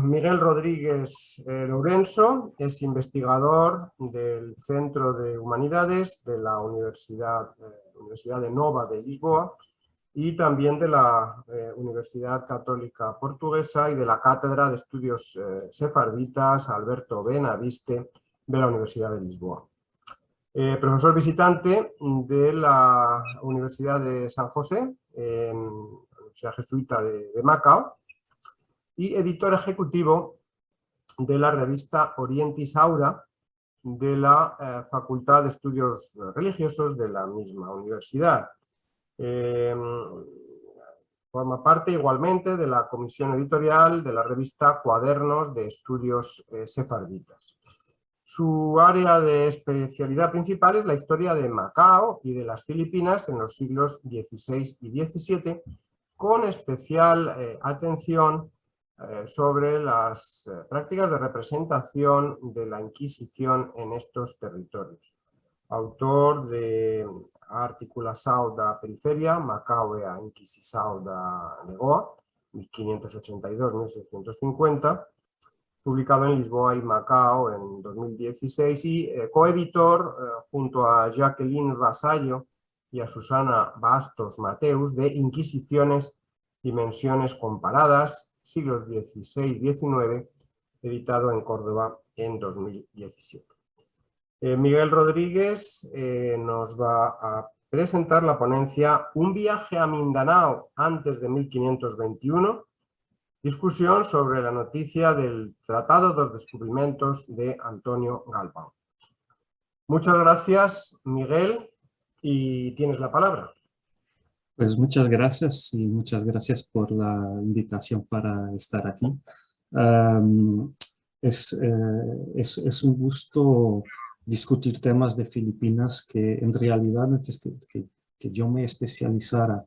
Miguel Rodríguez Lourenço es investigador del Centro de Humanidades de la Universidad de Nova de Lisboa y también de la Universidad Católica Portuguesa y de la Cátedra de Estudios Sefarditas Alberto Benaviste de la Universidad de Lisboa. Profesor visitante de la Universidad de San José, en la Universidad Jesuita de Macao, y editor ejecutivo de la revista Orientis Aura de la Facultad de Estudios Religiosos de la misma universidad. Forma parte igualmente de la comisión editorial de la revista Cuadernos de Estudios Sefarditas. Su área de especialidad principal es la historia de Macao y de las Filipinas en los siglos XVI y XVII, con especial atención sobre las prácticas de representación de la Inquisición en estos territorios. Autor de Articulação da Periferia, Macao e a Inquisição da Legoa, 1582-1650, publicado en Lisboa y Macao en 2016 y coeditor junto a Jacqueline Vasallo y a Susana Bastos Mateus de Inquisiciones, Dimensiones Comparadas, siglos XVI y XIX, editado en Córdoba en 2017. Miguel Rodríguez nos va a presentar la ponencia Un viaje a Mindanao antes de 1521, discusión sobre la noticia del Tratado dos Descubrimientos de Antonio Galvão. Muchas gracias, Miguel, y tienes la palabra. Pues muchas gracias y muchas gracias por la invitación para estar aquí. Es un gusto discutir temas de Filipinas que en realidad antes que yo me especializara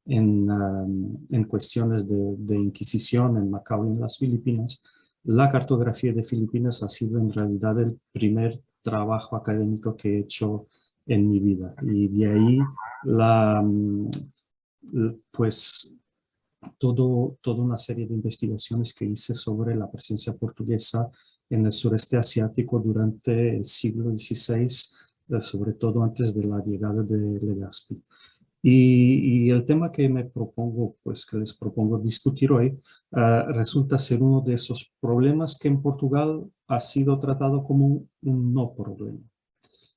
en cuestiones de Inquisición en Macao y en las Filipinas, la cartografía de Filipinas ha sido en realidad el primer trabajo académico que he hecho en mi vida. Y de ahí pues toda una serie de investigaciones que hice sobre la presencia portuguesa en el sureste asiático durante el siglo XVI, sobre todo antes de la llegada de Legazpi. Y el tema que les propongo discutir hoy resulta ser uno de esos problemas que en Portugal ha sido tratado como un no problema.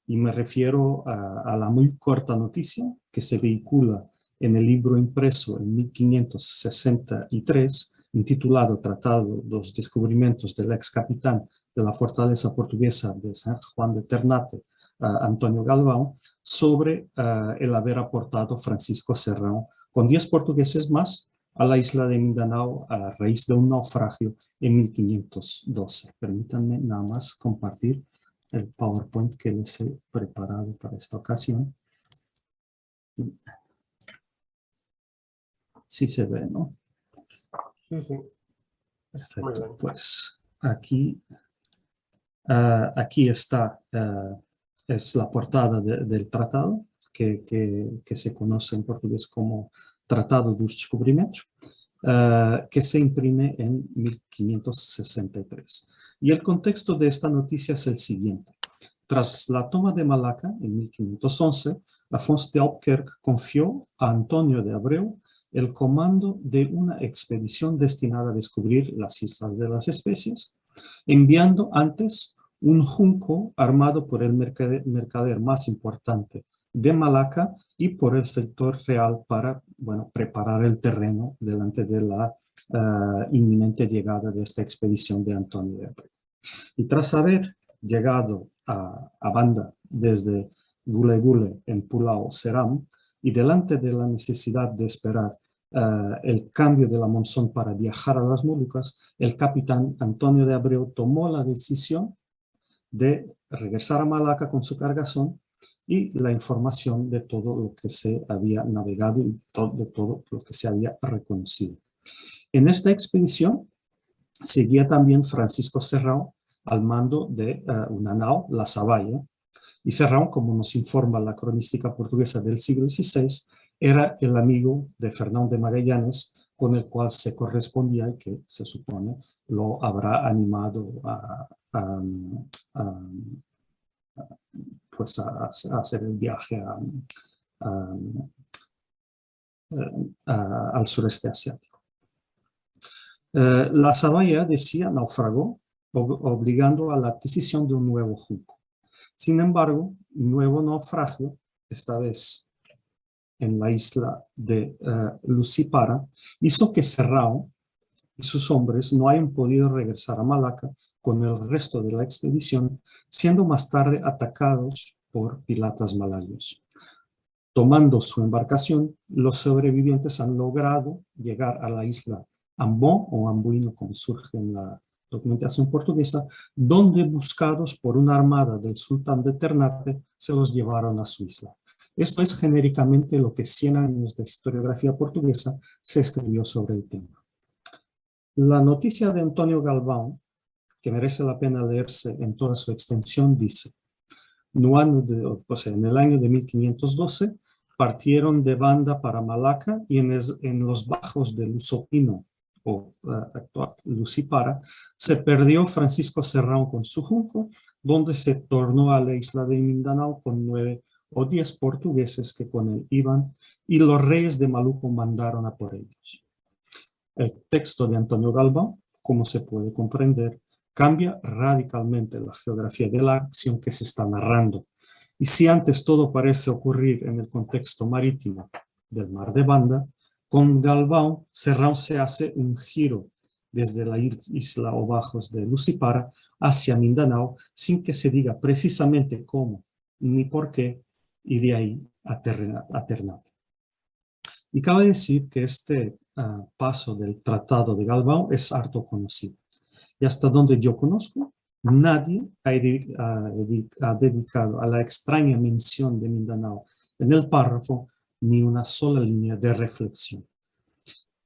Y me refiero a la muy corta noticia que se vehicula en el libro impreso en 1563, intitulado Tratado dos Descubrimientos del ex capitán de la fortaleza portuguesa de San Juan de Ternate, Antonio Galvão, sobre el haber aportado Francisco Serrão con 10 portugueses más a la isla de Mindanao a raíz de un naufragio en 1512. Permítanme nada más compartir el PowerPoint que les he preparado para esta ocasión. Sí se ve, ¿no? Sí, sí. Perfecto. Pues aquí está, es la portada del tratado, que se conoce en portugués como Tratado dos Descubrimientos, que se imprime en 1563. Y el contexto de esta noticia es el siguiente. Tras la toma de Malaca en 1511, Afonso de Albuquerque confió a Antonio de Abreu el comando de una expedición destinada a descubrir las Islas de las Especies, enviando antes un junco armado por el mercader más importante de Malaca y por el factor real para preparar el terreno delante de la inminente llegada de esta expedición de Antonio de Abreu. Y tras haber llegado a Banda desde Gule Gule en Pulau Seram y delante de la necesidad de esperar el cambio de la monzón para viajar a las Molucas, el capitán Antonio de Abreu tomó la decisión de regresar a Malaca con su cargazón y la información de todo lo que se había navegado y de todo lo que se había reconocido. En esta expedición seguía también Francisco Serrão al mando de una nao, la Savalla, y Serrão, como nos informa la cronística portuguesa del siglo XVI, era el amigo de Fernão de Magallanes con el cual se correspondía y que se supone lo habrá animado pues a hacer el viaje al sureste asiático. La Zavalla, decía, naufragó, obligando a la adquisición de un nuevo junco. Sin embargo, un nuevo naufragio, esta vez en la isla de Lucipara, hizo que Serrao y sus hombres no hayan podido regresar a Malaca con el resto de la expedición, siendo más tarde atacados por piratas malayos. Tomando su embarcación, los sobrevivientes han logrado llegar a la isla Ambon o Ambuino, como surge en la documentación portuguesa, donde, buscados por una armada del sultán de Ternate, se los llevaron a su isla. Esto es genéricamente lo que 100 años de historiografía portuguesa se escribió sobre el tema. La noticia de Antonio Galvão, que merece la pena leerse en toda su extensión, dice: en el año de 1512 partieron de Banda para Malaca y en los bajos de Lusopino, o actual Lucipara, se perdió Francisco Serrão con su junco, donde se tornó a la isla de Mindanao con 9 o 10 portugueses que con él iban, y los reyes de Maluco mandaron a por ellos. El texto de Antonio Galvão, como se puede comprender, cambia radicalmente la geografía de la acción que se está narrando. Y si antes todo parece ocurrir en el contexto marítimo del Mar de Banda, con Galvão, Serrão se hace un giro desde la isla o bajos de Lucipara hacia Mindanao, sin que se diga precisamente cómo ni por qué, y de ahí a Ternate. Y cabe decir que este paso del Tratado de Galvão es harto conocido. Y hasta donde yo conozco, nadie ha dedicado a la extraña mención de Mindanao en el párrafo ni una sola línea de reflexión.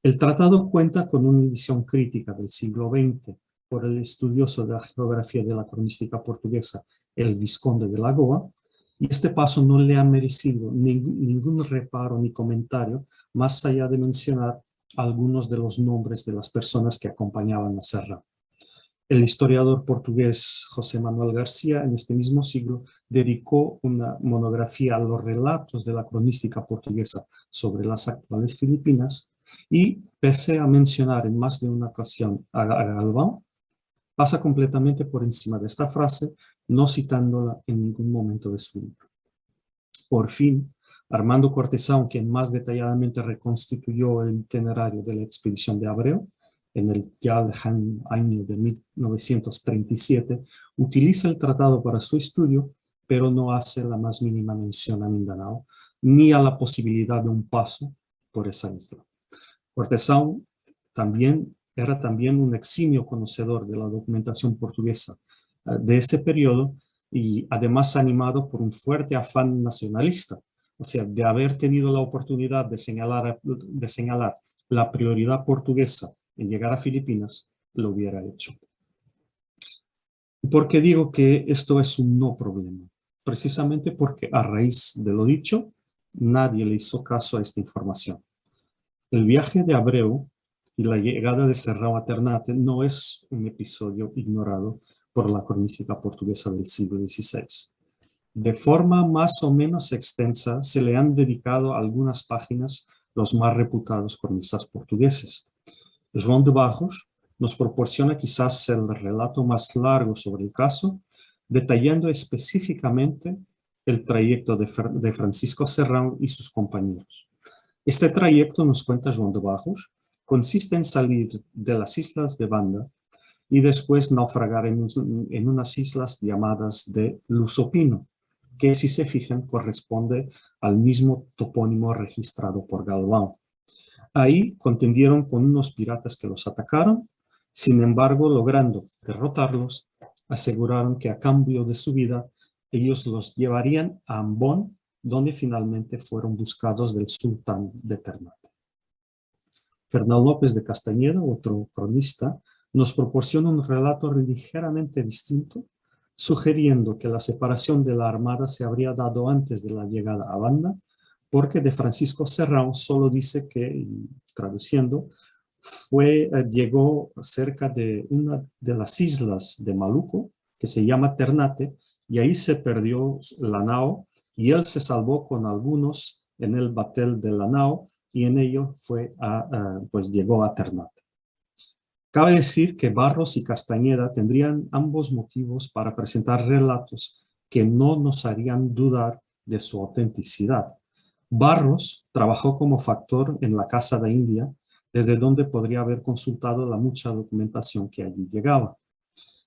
El tratado cuenta con una edición crítica del siglo XX por el estudioso de la geografía de la cronística portuguesa, el Visconde de Lagoa, y este paso no le ha merecido ningún reparo ni comentario, más allá de mencionar algunos de los nombres de las personas que acompañaban a Serrão. El historiador portugués José Manuel García, en este mismo siglo, dedicó una monografía a los relatos de la cronística portuguesa sobre las actuales Filipinas, y, pese a mencionar en más de una ocasión a Galvão, pasa completamente por encima de esta frase, no citándola en ningún momento de su libro. Por fin, Armando Cortesão, quien más detalladamente reconstituyó el itinerario de la expedición de Abreu, en el ya lejano año de 1937, utiliza el tratado para su estudio, pero no hace la más mínima mención a Mindanao, ni a la posibilidad de un paso por esa isla. Cortesão era también un eximio conocedor de la documentación portuguesa de este periodo, y además animado por un fuerte afán nacionalista, o sea, de haber tenido la oportunidad de señalar la prioridad portuguesa en llegar a Filipinas, lo hubiera hecho. ¿Por qué digo que esto es un no problema? Precisamente porque a raíz de lo dicho, nadie le hizo caso a esta información. El viaje de Abreu y la llegada de Serrão a Ternate no es un episodio ignorado por la cronística portuguesa del siglo XVI. De forma más o menos extensa se le han dedicado algunas páginas los más reputados cronistas portugueses. João de Barros nos proporciona quizás el relato más largo sobre el caso, detallando específicamente el trayecto de Francisco Serrão y sus compañeros. Este trayecto, nos cuenta João de Barros, consiste en salir de las islas de Banda y después naufragar en unas islas llamadas de Lusopino, que, si se fijan, corresponde al mismo topónimo registrado por Galvão. Ahí contendieron con unos piratas que los atacaron, sin embargo, logrando derrotarlos, aseguraron que a cambio de su vida, ellos los llevarían a Ambon, donde finalmente fueron buscados del sultán de Ternate. Fernão López de Castañeda, otro cronista, nos proporciona un relato ligeramente distinto, sugiriendo que la separación de la armada se habría dado antes de la llegada a Banda, porque de Francisco Serrão solo dice que, traduciendo, llegó cerca de una de las islas de Maluco, que se llama Ternate, y ahí se perdió la nao, y él se salvó con algunos en el batel de la nao, y en ello pues llegó a Ternate. Cabe decir que Barros y Castañeda tendrían ambos motivos para presentar relatos que no nos harían dudar de su autenticidad. Barros trabajó como factor en la Casa de India, desde donde podría haber consultado la mucha documentación que allí llegaba.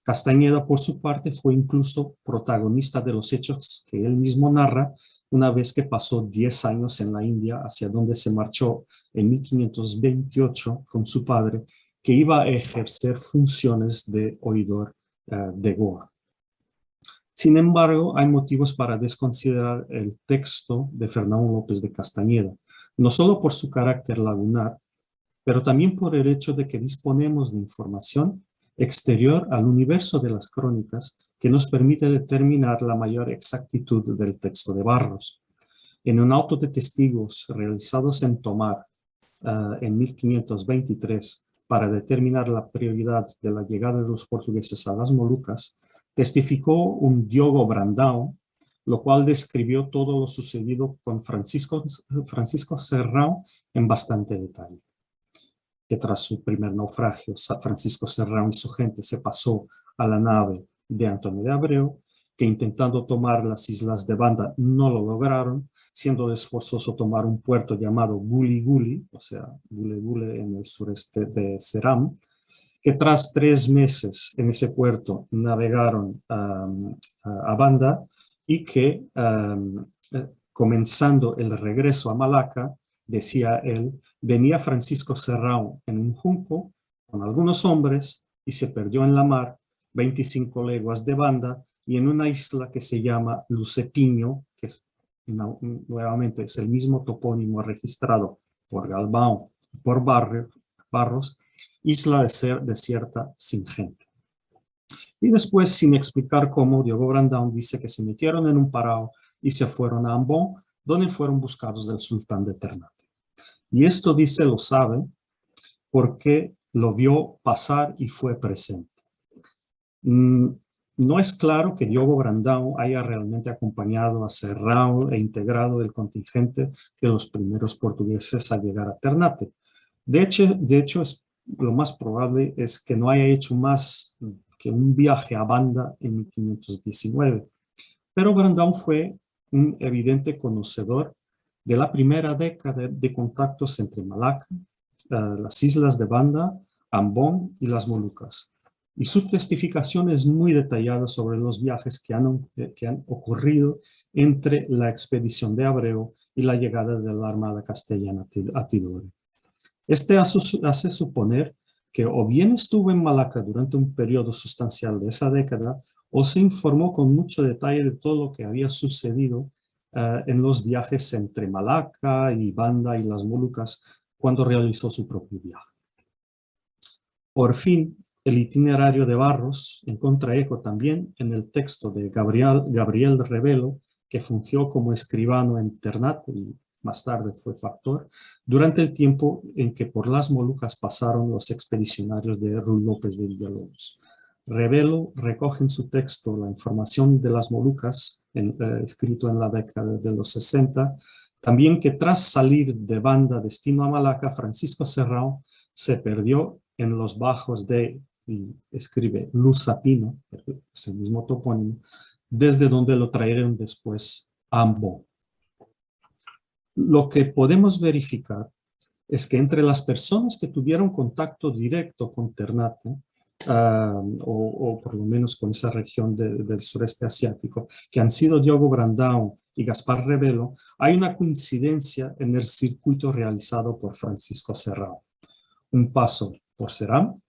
Castañeda, por su parte, fue incluso protagonista de los hechos que él mismo narra una vez que pasó 10 años en la India, hacia donde se marchó en 1528 con su padre, que iba a ejercer funciones de oidor de Goa. Sin embargo, hay motivos para desconsiderar el texto de Fernão López de Castañeda, no solo por su carácter lagunar, pero también por el hecho de que disponemos de información exterior al universo de las crónicas que nos permite determinar la mayor exactitud del texto de Barros. En un auto de testigos realizados en Tomar en 1523 para determinar la prioridad de la llegada de los portugueses a las Molucas, testificó un Diogo Brandão, lo cual describió todo lo sucedido con Francisco Serrão en bastante detalle. Que tras su primer naufragio, Francisco Serrão y su gente se pasó a la nave de Antonio de Abreu, que intentando tomar las islas de Banda no lo lograron, siendo esforzoso tomar un puerto llamado Guli Guli, o sea, Gule Gule en el sureste de Ceram, que tras 3 meses en ese puerto navegaron a Banda y que comenzando el regreso a Malaca, decía él, venía Francisco Serrão en un junco con algunos hombres y se perdió en la mar 25 leguas de Banda y en una isla que se llama Lucepiño, que es nuevamente es el mismo topónimo registrado por Galvão y por Barros, isla desierta sin gente. Y después, sin explicar cómo, Diogo Brandão dice que se metieron en un parao y se fueron a Ambon, donde fueron buscados del sultán de Ternate. Y esto dice lo sabe porque lo vio pasar y fue presente. No es claro que Diogo Brandão haya realmente acompañado a Serrão e integrado el contingente de los primeros portugueses a llegar a Ternate. De hecho lo más probable es que no haya hecho más que un viaje a Banda en 1519. Pero Brandão fue un evidente conocedor de la primera década de contactos entre Malaca, las islas de Banda, Ambon y las Molucas. Y su testificación es muy detallada sobre los viajes que han ocurrido entre la expedición de Abreu y la llegada de la Armada Castellana a Tidore. Este hace suponer que o bien estuvo en Malaca durante un periodo sustancial de esa década, o se informó con mucho detalle de todo lo que había sucedido en los viajes entre Malaca y Banda y las Molucas cuando realizó su propio viaje. Por fin, el itinerario de Barros encuentra eco también en el texto de Gabriel Rebelo, que fungió como escribano en Ternate y más tarde fue factor, durante el tiempo en que por las Molucas pasaron los expedicionarios de Ruy López de Villalobos. Rebelo recoge en su texto la información de las Molucas, escrito en la década de los 60, también que tras salir de Banda destino a Malaca, Francisco Serrão se perdió en los bajos de, y escribe Lusapino, es el mismo topónimo, desde donde lo trajeron después a Ambon. Lo que podemos verificar es que entre las personas que tuvieron contacto directo con Ternate, o por lo menos con esa región del sureste asiático, que han sido Diogo Brandão y Gaspar Rebelo, hay una coincidencia en el circuito realizado por Francisco Serrão. Un paso por Ceram,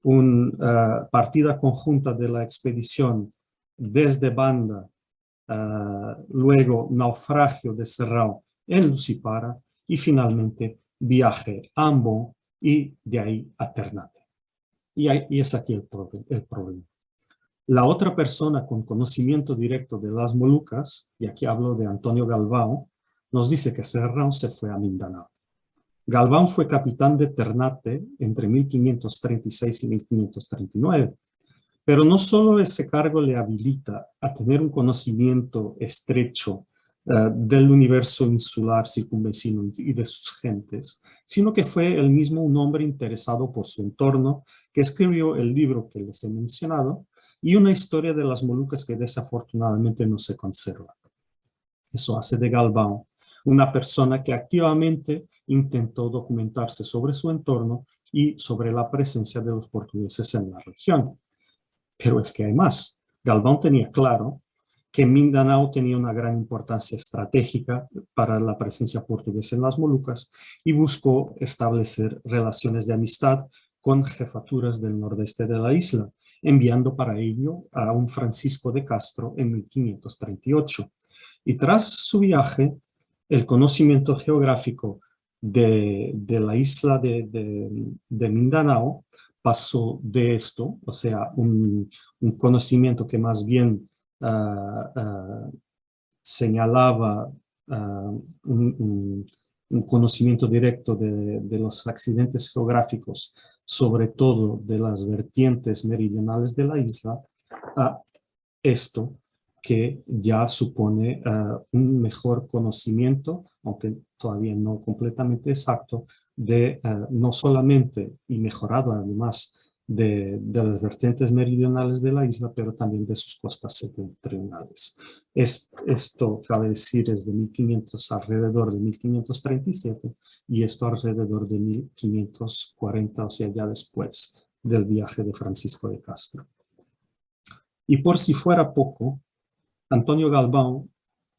una partida conjunta de la expedición desde Banda, luego naufragio de Serrão en Lucipara y finalmente viaje a Ambon y de ahí a Ternate. Y es aquí el problema. La otra persona con conocimiento directo de las Molucas, y aquí hablo de Antonio Galvão, nos dice que Serrão se fue a Mindanao. Galván fue capitán de Ternate entre 1536 y 1539, pero no solo ese cargo le habilita a tener un conocimiento estrecho del universo insular circunvecino y de sus gentes, sino que fue él mismo un hombre interesado por su entorno, que escribió el libro que les he mencionado y una historia de las Molucas que desafortunadamente no se conserva. Eso hace de Galván una persona que activamente intentó documentarse sobre su entorno y sobre la presencia de los portugueses en la región. Pero es que hay más. Galván tenía claro que Mindanao tenía una gran importancia estratégica para la presencia portuguesa en las Molucas y buscó establecer relaciones de amistad con jefaturas del nordeste de la isla, enviando para ello a un Francisco de Castro en 1538. Y tras su viaje, el conocimiento geográfico de la isla de Mindanao pasó de esto, o sea, un conocimiento que más bien señalaba un conocimiento directo de los accidentes geográficos, sobre todo de las vertientes meridionales de la isla, a esto que ya supone un mejor conocimiento, aunque todavía no completamente exacto, de no solamente y mejorado además de las vertientes meridionales de la isla, pero también de sus costas septentrionales. Esto, cabe decir, es de 1500, alrededor de 1537, y esto alrededor de 1540, o sea, ya después del viaje de Francisco de Castro. Y por si fuera poco, Antonio Galván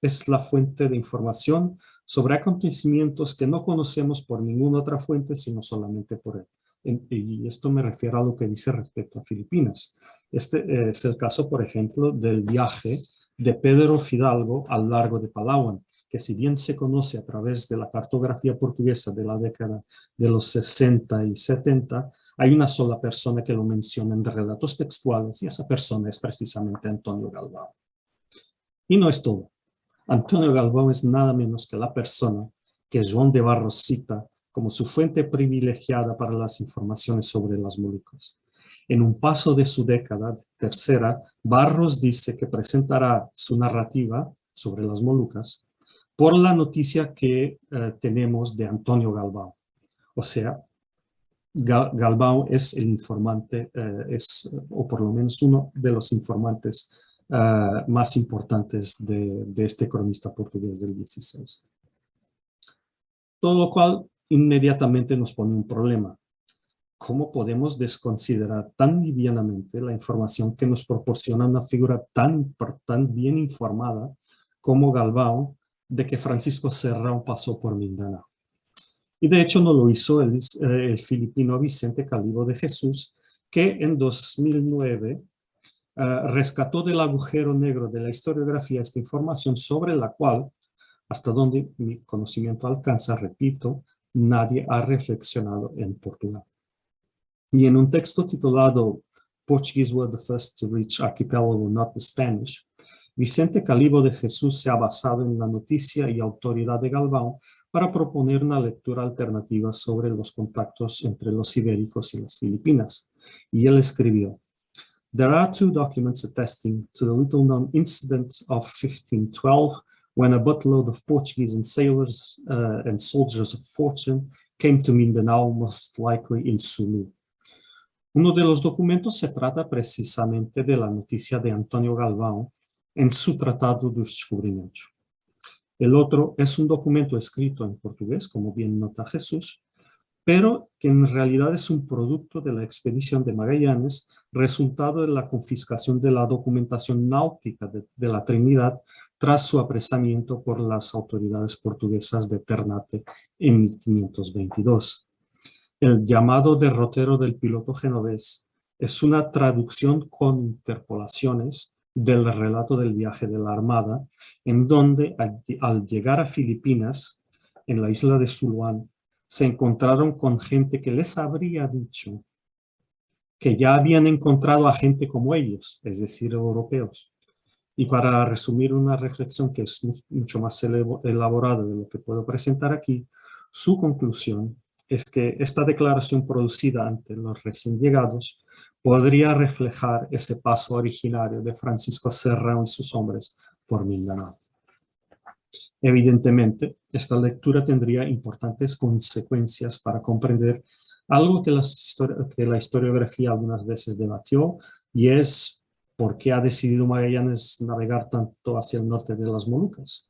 es la fuente de información sobre acontecimientos que no conocemos por ninguna otra fuente, sino solamente por él. Y esto me refiero a lo que dice respecto a Filipinas. Este es el caso, por ejemplo, del viaje de Pedro Fidalgo al largo de Palawan, que si bien se conoce a través de la cartografía portuguesa de la década de los 60 y 70, hay una sola persona que lo menciona en relatos textuales, y esa persona es precisamente Antonio Galván. Y no es todo. Antonio Galván es nada menos que la persona que Joan de Barros cita como su fuente privilegiada para las informaciones sobre las Molucas. En un paso de su década tercera, Barros dice que presentará su narrativa sobre las Molucas por la noticia que tenemos de Antonio Galván. O sea, Galván es el informante, o por lo menos uno de los informantes más importantes de este cronista portugués del 16. Todo lo cual inmediatamente nos pone un problema. ¿Cómo podemos desconsiderar tan livianamente la información que nos proporciona una figura tan bien informada como Galván de que Francisco Serrão pasó por Mindanao? Y de hecho no lo hizo el filipino Vicente Calibo de Jesús, que en 2009 rescató del agujero negro de la historiografía esta información sobre la cual, hasta donde mi conocimiento alcanza, repito, nadie ha reflexionado en Portugal. Y en un texto titulado Portuguese were the first to reach archipelago, not the Spanish, Vicente Calibo de Jesús se ha basado en la noticia y autoridad de Galván para proponer una lectura alternativa sobre los contactos entre los ibéricos y las Filipinas. Y él escribió: "There are two documents attesting to the little-known incident of 1512 when a boatload of Portuguese and sailors and soldiers of fortune came to Mindanao, most likely in Sulu." Uno de los documentos se trata precisamente de la noticia de Antonio Galván en su Tratado dos Descubrimientos. El otro es un documento escrito en portugués, como bien nota Jesús, pero que en realidad es un producto de la expedición de Magallanes, resultado de la confiscación de la documentación náutica de la Trinidad tras su apresamiento por las autoridades portuguesas de Ternate en 1522. El llamado derrotero del piloto genovés es una traducción con interpolaciones del relato del viaje de la Armada, en donde al llegar a Filipinas, en la isla de Suluán, se encontraron con gente que les habría dicho que ya habían encontrado a gente como ellos, es decir, europeos. Y para resumir una reflexión que es mucho más elaborada de lo que puedo presentar aquí, Su conclusión es que esta declaración producida ante los recién llegados podría reflejar ese paso originario de Francisco Serrano y sus hombres por Mindanao. Evidentemente, esta lectura tendría importantes consecuencias para comprender algo que la historiografía algunas veces debatió, y es por qué ha decidido Magallanes navegar tanto hacia el norte de las Molucas.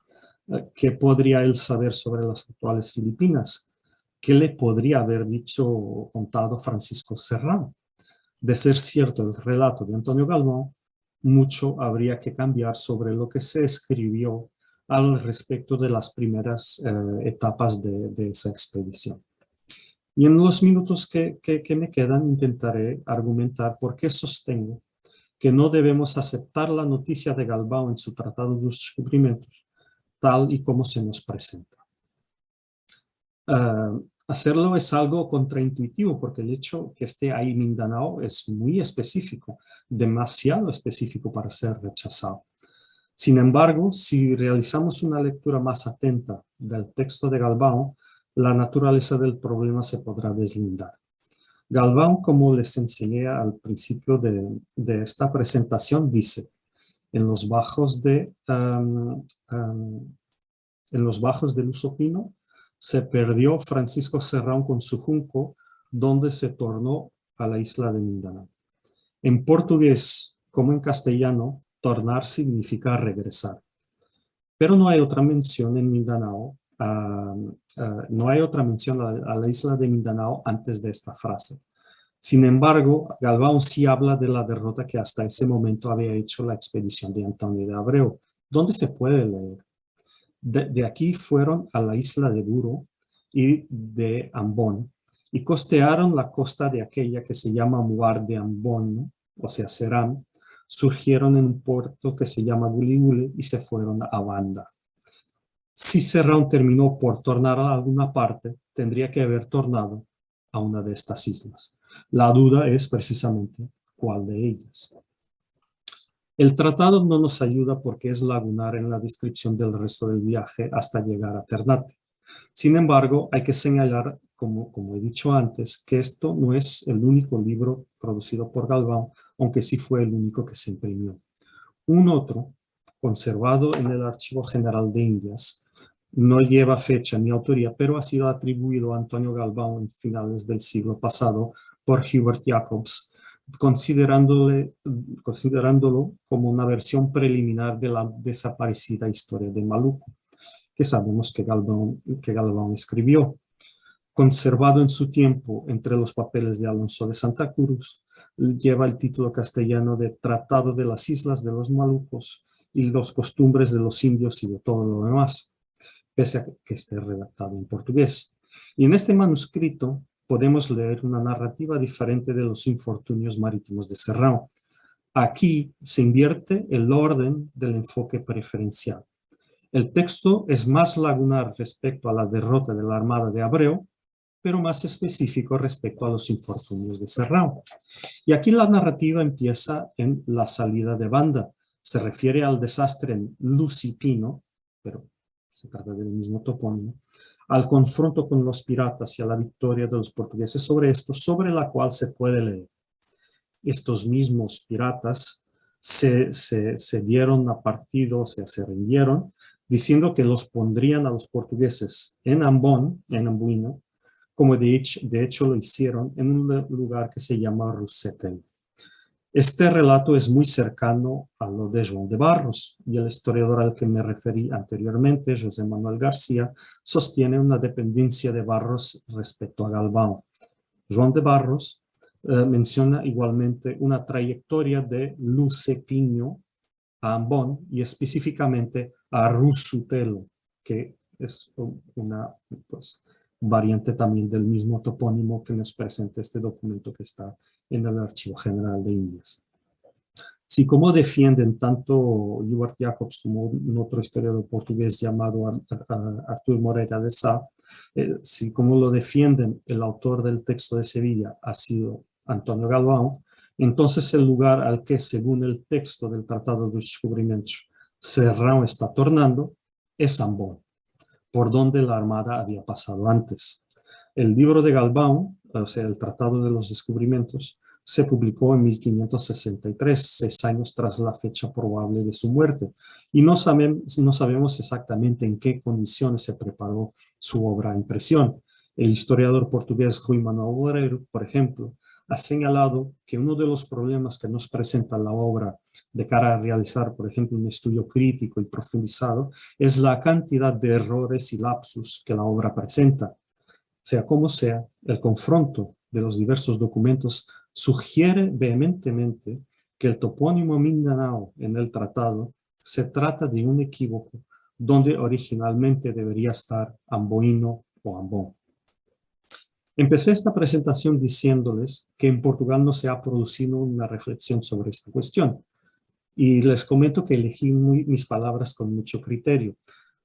¿Qué podría él saber sobre las actuales Filipinas? ¿Qué le podría haber dicho o contado Francisco Serrano? De ser cierto el relato de Antonio Galvão, mucho habría que cambiar sobre lo que se escribió al respecto de las primeras etapas de esa expedición. Y en los minutos que me quedan intentaré argumentar por qué sostengo que no debemos aceptar la noticia de Galvão en su Tratado de los Descubrimientos, tal y como se nos presenta. Hacerlo es algo contraintuitivo porque el hecho que esté ahí Mindanao es muy específico, demasiado específico para ser rechazado. Sin embargo, si realizamos una lectura más atenta del texto de Galvão, la naturaleza del problema se podrá deslindar. Galvão, como les enseñé al principio de esta presentación, dice: en los bajos del Uso Pino se perdió Francisco Serrão con su junco, donde se tornó a la isla de Mindanao. En portugués, como en castellano, tornar significa regresar. Pero no hay otra mención en Mindanao, no hay otra mención a la isla de Mindanao antes de esta frase. Sin embargo, Galvão sí habla de la derrota que hasta ese momento había hecho la expedición de Antonio de Abreu. ¿Dónde se puede leer? De aquí fueron a la isla de Buro y de Ambón y costearon la costa de aquella que se llama Muar de Ambón, ¿no? O sea, Serán. Surgieron en un puerto que se llama Guliguli y se fueron a Banda. Si Serrão terminó por tornar a alguna parte, tendría que haber tornado a una de estas islas. La duda es precisamente cuál de ellas. El tratado no nos ayuda porque es lagunar en la descripción del resto del viaje hasta llegar a Ternate. Sin embargo, hay que señalar, como he dicho antes, que esto no es el único libro producido por Galvão, aunque sí fue el único que se imprimió. Un otro, conservado en el Archivo General de Indias, no lleva fecha ni autoría, pero ha sido atribuido a Antonio Galvão en finales del siglo pasado por Hubert Jacobs, considerándolo como una versión preliminar de la desaparecida historia de Maluco, que sabemos que Galvão escribió. Conservado en su tiempo entre los papeles de Alonso de Santa Cruz, lleva el título castellano de Tratado de las Islas de los Malucos y los costumbres de los indios y de todo lo demás, pese a que esté redactado en portugués. Y en este manuscrito podemos leer una narrativa diferente de los infortunios marítimos de Serrão. Aquí se invierte el orden del enfoque preferencial. El texto es más lagunar respecto a la derrota de la Armada de Abreu, pero más específico respecto a los infortunios de Serrão. Y aquí la narrativa empieza en la salida de Banda. Se refiere al desastre en Lucipino, pero se trata del mismo topónimo, al confronto con los piratas y a la victoria de los portugueses sobre esto, sobre la cual se puede leer: estos mismos piratas se dieron a partido, se rindieron, diciendo que los pondrían a los portugueses en Ambón, en Ambuino, como de hecho lo hicieron en un lugar que se llama Rosetel. Este relato es muy cercano a lo de João de Barros, y el historiador al que me referí anteriormente, José Manuel García, sostiene una dependencia de Barros respecto a Galvão. João de Barros menciona igualmente una trayectoria de Lucipino a Ambón y específicamente a Rusutelo, que es una variante también del mismo topónimo que nos presenta este documento que está en el Archivo General de Indias. Si como defienden tanto Hubert Jacobs como un otro historiador portugués llamado Artur Moreira de Sá, si como lo defienden el autor del texto de Sevilla ha sido Antonio Galvão, entonces el lugar al que, según el texto del Tratado de los Descubrimientos, Serrão está tornando es Ambón. por donde la Armada había pasado antes. El libro de Galvão, o sea, el Tratado de los Descubrimientos, se publicó en 1563, 6 años tras la fecha probable de su muerte, y no sabemos exactamente en qué condiciones se preparó su obra a impresión. El historiador portugués Rui Manuel Loureiro, por ejemplo, ha señalado que uno de los problemas que nos presenta la obra de cara a realizar, por ejemplo, un estudio crítico y profundizado, es la cantidad de errores y lapsus que la obra presenta. Sea como sea, el confronto de los diversos documentos sugiere vehementemente que el topónimo Mindanao en el tratado se trata de un equívoco donde originalmente debería estar Amboino o Ambon. Empecé esta presentación diciéndoles que en Portugal no se ha producido una reflexión sobre esta cuestión. Y les comento que elegí mis palabras con mucho criterio,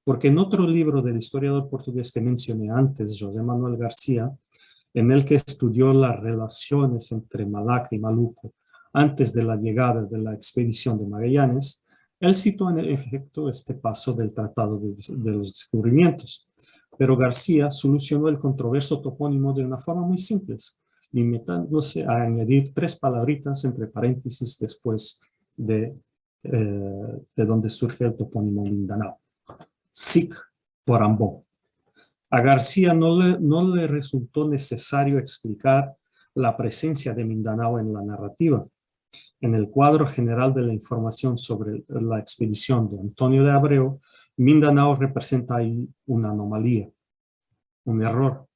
porque en otro libro del historiador portugués que mencioné antes, José Manuel García, en el que estudió las relaciones entre Malaca y Maluco antes de la llegada de la expedición de Magallanes, él citó en efecto este paso del Tratado de los Descubrimientos. Pero García solucionó el controverso topónimo de una forma muy simple, limitándose a añadir 3 palabritas entre paréntesis después de donde surge el topónimo Mindanao. Sic por Ambon. A García no le resultó necesario explicar la presencia de Mindanao en la narrativa. En el cuadro general de la información sobre la expedición de Antonio de Abreu, Mindanao representa ahí una anomalía, un error.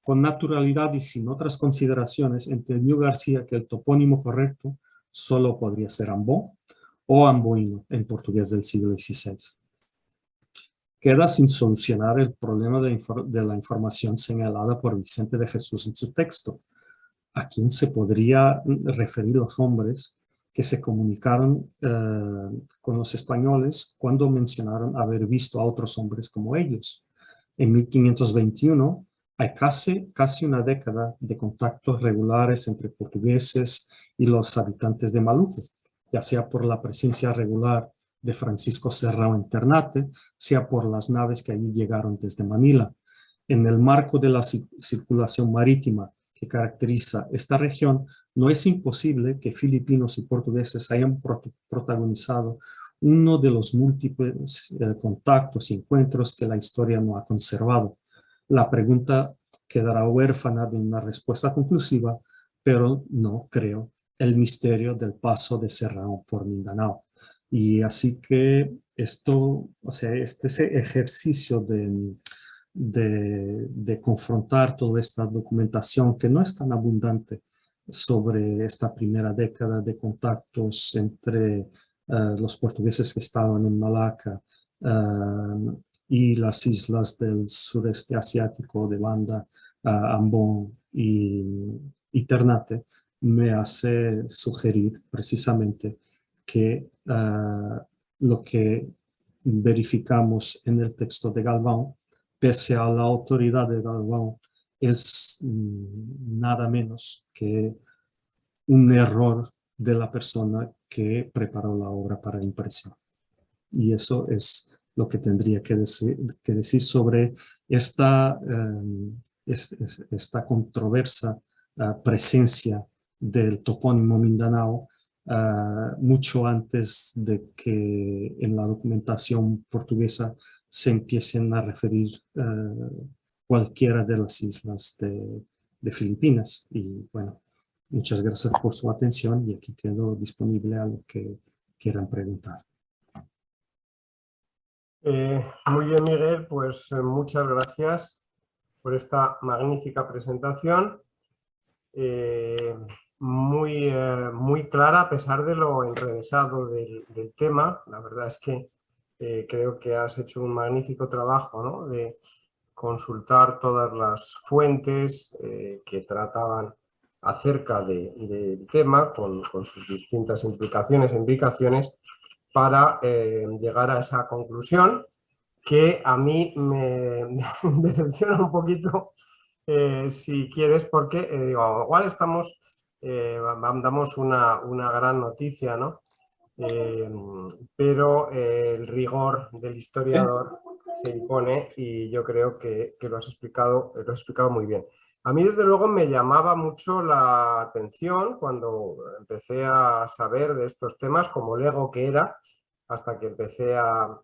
Con naturalidad y sin otras consideraciones, entendió García que el topónimo correcto solo podría ser Ambon o Amboino en portugués del siglo XVI. Queda sin solucionar el problema de la información señalada por Vicente de Jesús en su texto. ¿A quién se podría referir los hombres que se comunicaron con los españoles cuando mencionaron haber visto a otros hombres como ellos? En 1521 hay casi una década de contactos regulares entre portugueses y los habitantes de Maluco, ya sea por la presencia regular de Francisco Serrao en Ternate, sea por las naves que allí llegaron desde Manila. En el marco de la circulación marítima que caracteriza esta región, no es imposible que filipinos y portugueses hayan protagonizado uno de los múltiples contactos y encuentros que la historia no ha conservado. La pregunta quedará huérfana de una respuesta conclusiva, pero no creo el misterio del paso de Serrao por Mindanao. Y así que esto, o sea, este ejercicio de confrontar toda esta documentación que no es tan abundante sobre esta primera década de contactos entre los portugueses que estaban en Malaca y las islas del sureste asiático de Banda, Ambon y Ternate, me hace sugerir precisamente que lo que verificamos en el texto de Galvão, pese a la autoridad de Galvão, es nada menos que un error de la persona que preparó la obra para impresión. Y eso es lo que tendría que decir sobre esta controversa presencia del topónimo Mindanao mucho antes de que en la documentación portuguesa se empiecen a referir cualquiera de las islas de Filipinas. Y bueno, muchas gracias por su atención y aquí quedo disponible a lo que quieran preguntar. Muy bien, Miguel, pues muchas gracias por esta magnífica presentación. Muy clara a pesar de lo enrevesado del tema. La verdad es que creo que has hecho un magnífico trabajo, ¿no?, de consultar todas las fuentes que trataban acerca del tema con sus distintas implicaciones e implicaciones para llegar a esa conclusión que a mí me decepciona un poquito, si quieres, porque digo, igual damos una gran noticia, ¿no? Pero el rigor del historiador se impone y yo creo que lo has explicado muy bien. A mí, desde luego, me llamaba mucho la atención cuando empecé a saber de estos temas, como lego que era, hasta que empecé a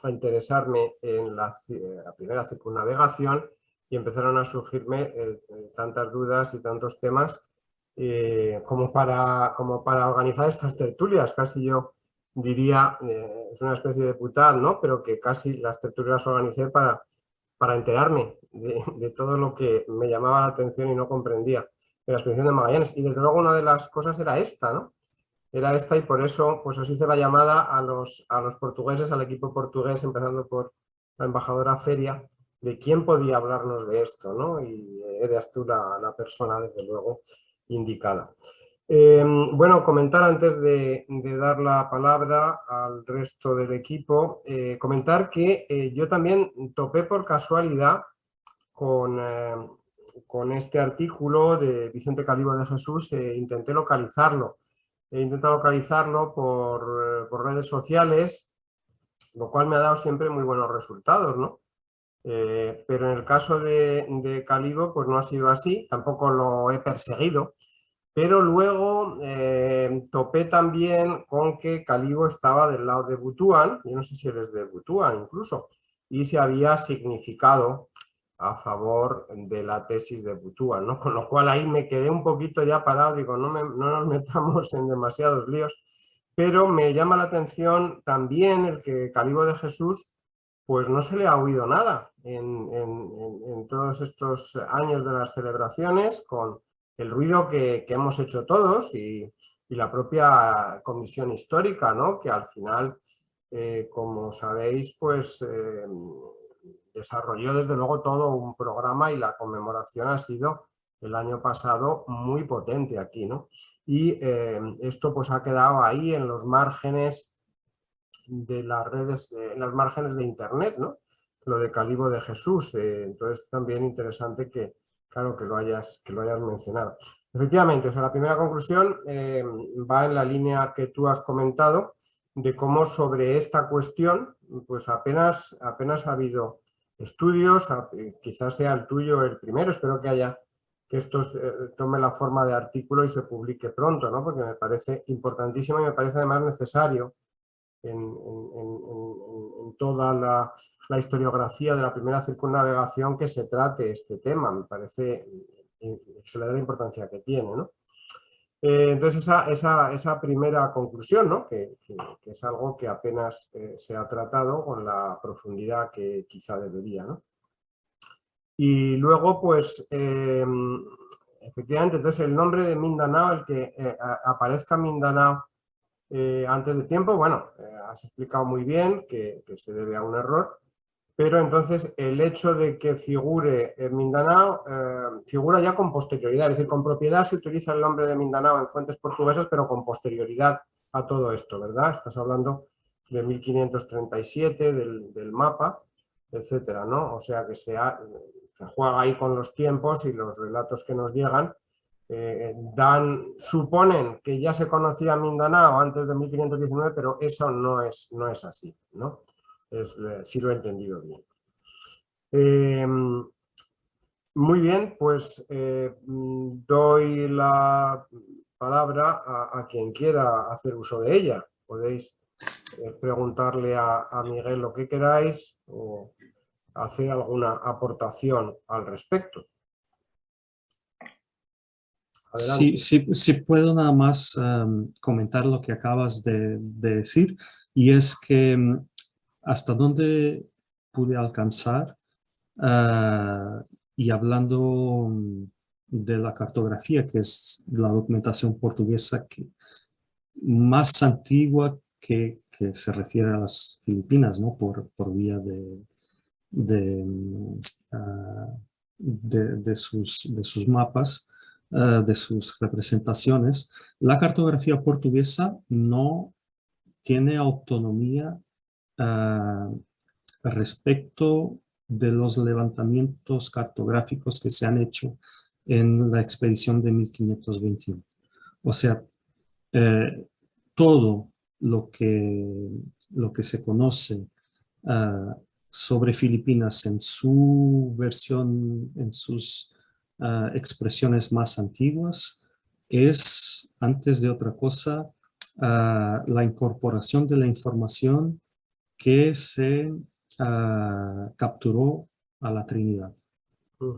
interesarme en la primera circunnavegación y empezaron a surgirme tantas dudas y tantos temas como para organizar estas tertulias. Casi yo diría, es una especie de putad, ¿no? Pero que casi las tertulias las organicé para enterarme de todo lo que me llamaba la atención y no comprendía de la expedición de Magallanes. Y desde luego una de las cosas era esta, ¿no? Era esta y por eso pues os hice la llamada a los portugueses, al equipo portugués, empezando por la embajadora Feria, de quién podía hablarnos de esto, ¿no? Y eras tú la persona, desde luego, indicada. Bueno, comentar antes de dar la palabra al resto del equipo, comentar que yo también topé por casualidad con este artículo de Vicente Calibo de Jesús, intenté localizarlo. He intentado localizarlo por redes sociales, lo cual me ha dado siempre muy buenos resultados, ¿no? Pero en el caso de Calibo, pues no ha sido así, tampoco lo he perseguido, pero luego topé también con que Calibo estaba del lado de Butuan, yo no sé si eres de Butuan incluso, y se había significado a favor de la tesis de Butuan, ¿no? Con lo cual ahí me quedé un poquito ya parado, digo, no nos metamos en demasiados líos, pero me llama la atención también el que Calibo de Jesús, pues no se le ha oído nada en todos estos años de las celebraciones, con el ruido que hemos hecho todos y la propia comisión histórica, ¿no? Que al final, como sabéis, pues desarrolló desde luego todo un programa y la conmemoración ha sido el año pasado muy potente aquí, ¿no? Y esto pues ha quedado ahí en los márgenes de las redes, en los márgenes de internet, ¿no? Lo de Calibo de Jesús, entonces también interesante que, claro, que lo hayas mencionado. Efectivamente, o sea, la primera conclusión va en la línea que tú has comentado, de cómo sobre esta cuestión, pues apenas ha habido estudios, quizás sea el tuyo el primero, espero que esto tome la forma de artículo y se publique pronto, ¿no? Porque me parece importantísimo y me parece además necesario en toda la historiografía de la primera circunnavegación que se trate este tema. Me parece que se le da la importancia que tiene, ¿no? Entonces esa primera conclusión, ¿no? que es algo que apenas se ha tratado con la profundidad que quizá debería, ¿no? Y luego, pues, efectivamente, entonces el nombre de Mindanao, el que aparezca Mindanao antes de tiempo, bueno, has explicado muy bien que se debe a un error, pero entonces el hecho de que figure en Mindanao figura ya con posterioridad, es decir, con propiedad se utiliza el nombre de Mindanao en fuentes portuguesas, pero con posterioridad a todo esto, ¿verdad? Estás hablando de 1537, del mapa, etcétera, ¿no? O sea que se juega ahí con los tiempos y los relatos que nos llegan suponen que ya se conocía Mindanao antes de 1519, pero eso no es así, ¿no? Sí lo he entendido bien. Muy bien, pues doy la palabra a quien quiera hacer uso de ella. Podéis preguntarle a Miguel lo que queráis o hacer alguna aportación al respecto. Sí, sí puedo nada más comentar lo que acabas de decir, y es que hasta donde pude alcanzar, y hablando de la cartografía, que es la documentación portuguesa más antigua que se refiere a las Filipinas, ¿no? por vía de sus mapas, de sus representaciones. La cartografía portuguesa no tiene autonomía respecto de los levantamientos cartográficos que se han hecho en la expedición de 1521. O sea, todo lo que se conoce sobre Filipinas en su versión, en sus expresiones más antiguas, es, antes de otra cosa, la incorporación de la información que se capturó a la Trinidad.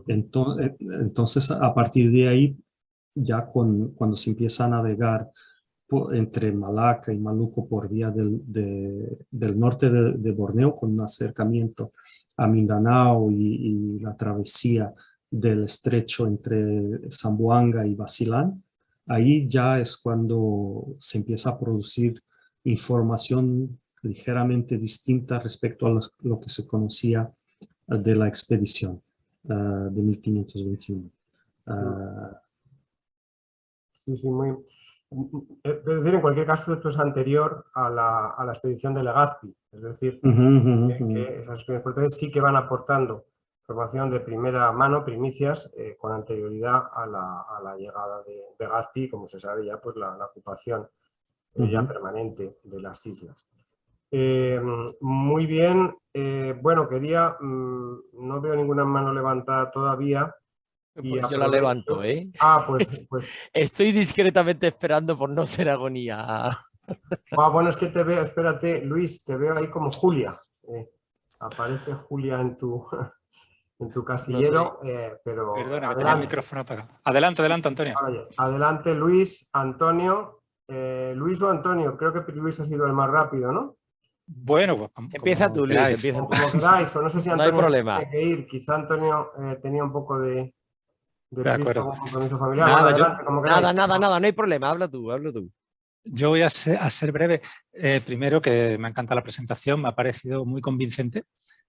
Entonces, a partir de ahí, ya cuando se empieza a navegar entre Malaca y Maluco por vía del norte de Borneo, con un acercamiento a Mindanao y la travesía del estrecho entre Zamboanga y Basilán, ahí ya es cuando se empieza a producir información ligeramente distinta respecto a lo que se conocía de la expedición de 1521. Sí, sí, muy... Es decir, en cualquier caso, esto es anterior a la expedición de Legazpi, es decir, que esas expediciones portuguesas sí que van aportando información de primera mano, primicias, con anterioridad a la llegada de Legazpi, como se sabe ya, pues la ocupación ya permanente de las islas. Muy bien, bueno, quería, no veo ninguna mano levantada todavía. Pues yo la levanto, ¿eh? Pues. Estoy discretamente esperando por no ser agonía. Bueno, es que te veo, espérate, Luis, te veo ahí como Julia. Aparece Julia en tu casillero, pero Perdona, que tenía el adelante. micrófono apagado. Adelante, Antonio. Adelante, Luis, Antonio. Luis o Antonio, creo que Luis ha sido el más rápido, ¿no? Bueno, pues empieza tú, Luis, empieza tú. Como queráis, o no sé si Antonio no hay problema. tiene que ir. Quizá Antonio tenía un poco de prisa, un compromiso familiar. Nada, bueno, adelante, como queráis. Nada, no hay problema, habla tú. Yo voy a ser breve. Primero, que me encanta la presentación, me ha parecido muy convincente,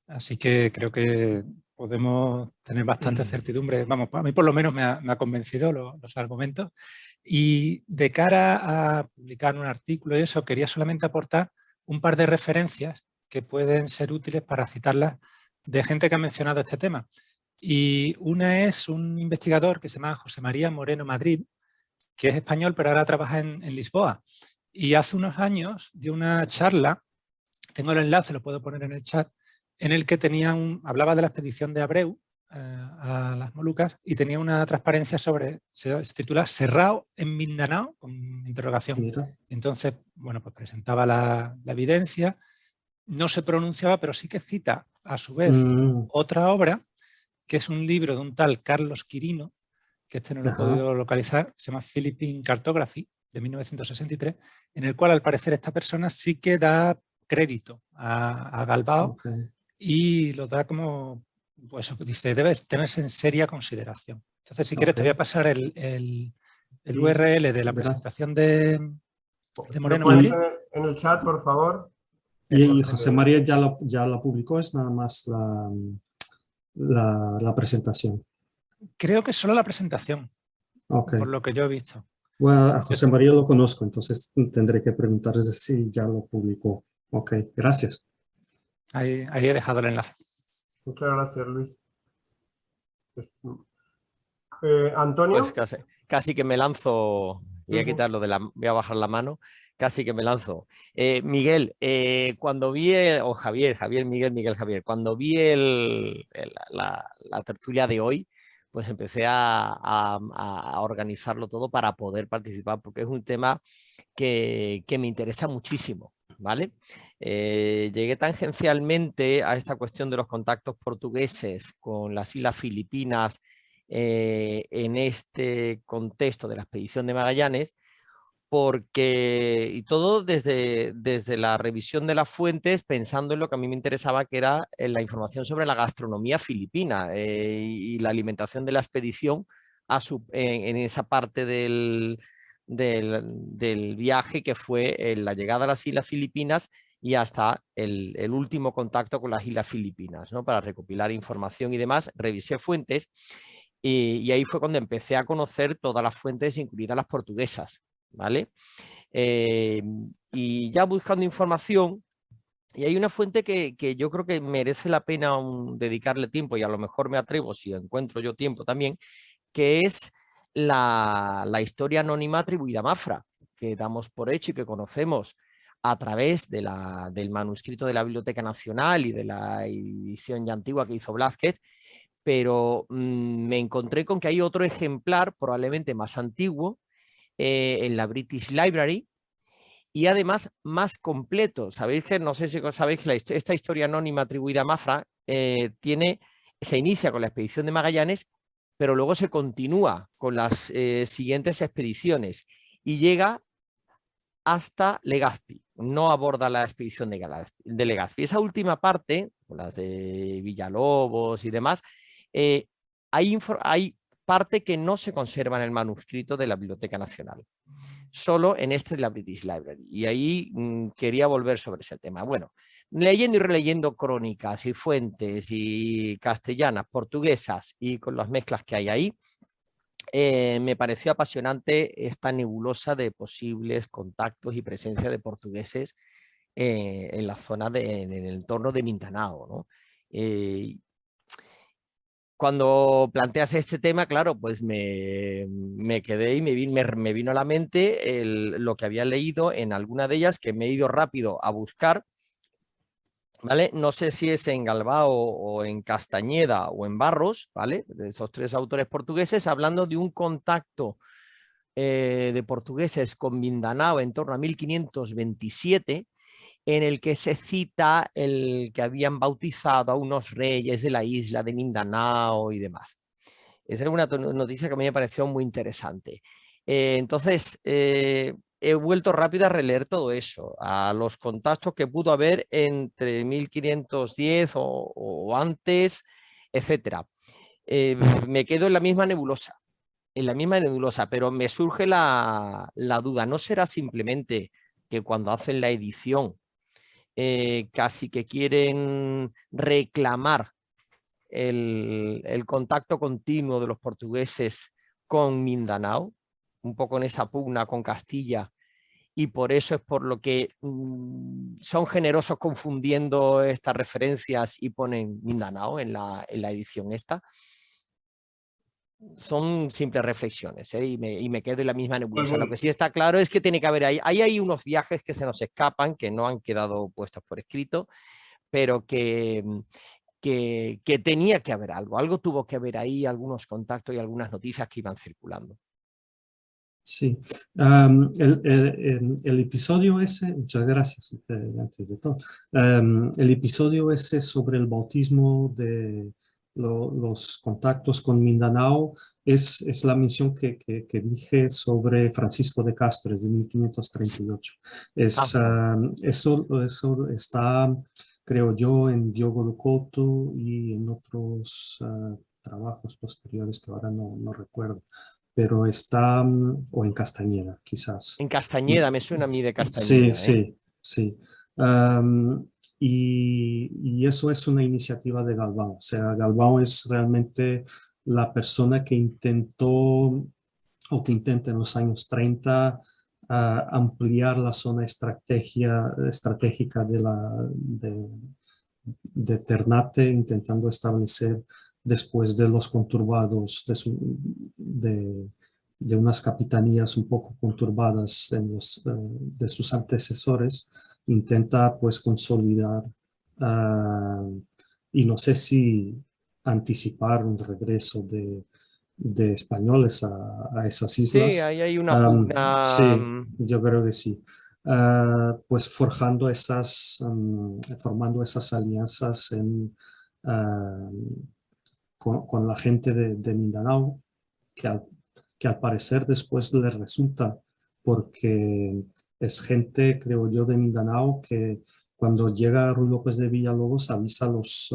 así que creo que podemos tener bastante certidumbre. Vamos, a mí por lo menos me ha convencido los argumentos. Y de cara a publicar un artículo y eso, quería solamente aportar un par de referencias que pueden ser útiles para citarlas de gente que ha mencionado este tema. Y una es un investigador que se llama José María Moreno Madrid, que es español, pero ahora trabaja en Lisboa. Y hace unos años dio una charla, tengo el enlace, lo puedo poner en el chat, en el que hablaba de la expedición de Abreu a las Molucas y tenía una transparencia se titula Serrao en Mindanao, con interrogación. Mira. Entonces, bueno, pues presentaba la evidencia, no se pronunciaba, pero sí que cita a su vez otra obra, que es un libro de un tal Carlos Quirino, que este no lo he podido localizar, se llama Philippine Cartography, de 1963, en el cual al parecer esta persona sí que da crédito a Galbao y lo da como, pues dice, debes tenerse en seria consideración. Entonces, si quieres, te voy a pasar el URL de la presentación de Moreno Madrid. En el chat, por favor. Y José María ya la publicó, es nada más la presentación. Creo que solo la presentación, por lo que yo he visto. Bueno, a José María lo conozco, entonces tendré que preguntarles si ya lo publicó. Ok, gracias. Ahí he dejado el enlace. Muchas gracias, Luis. Antonio. Pues casi que me lanzo, voy a quitarlo voy a bajar la mano, casi que me lanzo. Miguel, cuando vi, o Javier, Miguel, Javier, cuando vi la tertulia de hoy, pues empecé a organizarlo todo para poder participar, porque es un tema que me interesa muchísimo, ¿vale? Llegué tangencialmente a esta cuestión de los contactos portugueses con las Islas Filipinas en este contexto de la expedición de Magallanes, y todo desde la revisión de las fuentes, pensando en lo que a mí me interesaba, que era la información sobre la gastronomía filipina y la alimentación de la expedición en esa parte del viaje, que fue la llegada a las Islas Filipinas y hasta el último contacto con las Islas Filipinas, ¿no? Para recopilar información y demás, revisé fuentes y ahí fue cuando empecé a conocer todas las fuentes, incluidas las portuguesas, ¿vale? Y ya buscando información, y hay una fuente que yo creo que merece la pena dedicarle tiempo, y a lo mejor me atrevo si encuentro yo tiempo también, que es la historia anónima atribuida a Mafra, que damos por hecho y que conocemos a través del manuscrito de la Biblioteca Nacional y de la edición ya antigua que hizo Blázquez, pero me encontré con que hay otro ejemplar, probablemente más antiguo, en la British Library, y además más completo. Sabéis que, no sé si sabéis que esta historia anónima atribuida a Mafra se inicia con la expedición de Magallanes, pero luego se continúa con las siguientes expediciones y llega hasta Legazpi. No aborda la expedición de Legazpi. Esa última parte, las de Villalobos y demás, hay parte que no se conserva en el manuscrito de la Biblioteca Nacional, solo en este de la British Library. Y ahí quería volver sobre ese tema. Bueno, leyendo y releyendo crónicas y fuentes y castellanas, portuguesas y con las mezclas que hay ahí, me pareció apasionante esta nebulosa de posibles contactos y presencia de portugueses en la zona, en el entorno de Mindanao, ¿no? Cuando planteas este tema, claro, pues me quedé y me vino a la mente lo que había leído en alguna de ellas, que me he ido rápido a buscar, ¿vale? No sé si es en Galvao o en Castañeda o en Barros, ¿vale? De esos tres autores portugueses, hablando de un contacto de portugueses con Mindanao en torno a 1527, en el que se cita el que habían bautizado a unos reyes de la isla de Mindanao y demás. Esa es una noticia que a mí me pareció muy interesante. Entonces, he vuelto rápido a releer todo eso, a los contactos que pudo haber entre 1510 o antes, etc. Me quedo en la misma nebulosa. Pero me surge la duda, ¿no será simplemente que cuando hacen la edición casi que quieren reclamar el contacto continuo de los portugueses con Mindanao, un poco en esa pugna con Castilla, y por eso es por lo que son generosos confundiendo estas referencias y ponen Mindanao en la edición esta? Son simples reflexiones, y me quedo en la misma nebulosa. Lo que sí está claro es que tiene que haber hay unos viajes que se nos escapan, que no han quedado puestos por escrito, pero que tenía que haber algo tuvo que haber ahí, algunos contactos y algunas noticias que iban circulando. Sí, el episodio ese, muchas gracias antes de todo, el episodio ese sobre el bautismo de los contactos con Mindanao es la mención que dije sobre Francisco de Castro, es de 1538. Eso está, creo yo, en Diogo do Couto y en otros trabajos posteriores que ahora no recuerdo. Pero está, o en Castañeda, quizás. En Castañeda, me suena a mí de Castañeda. Sí. Y eso es una iniciativa de Galvão. O sea, Galvão es realmente la persona que intentó, o que intenta en los años 30, ampliar la zona estratégica de Ternate, intentando establecer después de los conturbados, de unas capitanías un poco conturbadas de sus antecesores, intenta pues consolidar y no sé si anticipar un regreso de españoles a esas islas. Sí, ahí hay una pugna. Sí, yo creo que sí. Pues formando esas alianzas con la gente de Mindanao, que al parecer después le resulta, porque es gente, creo yo, de Mindanao que cuando llega Ruy López de Villalobos avisa a los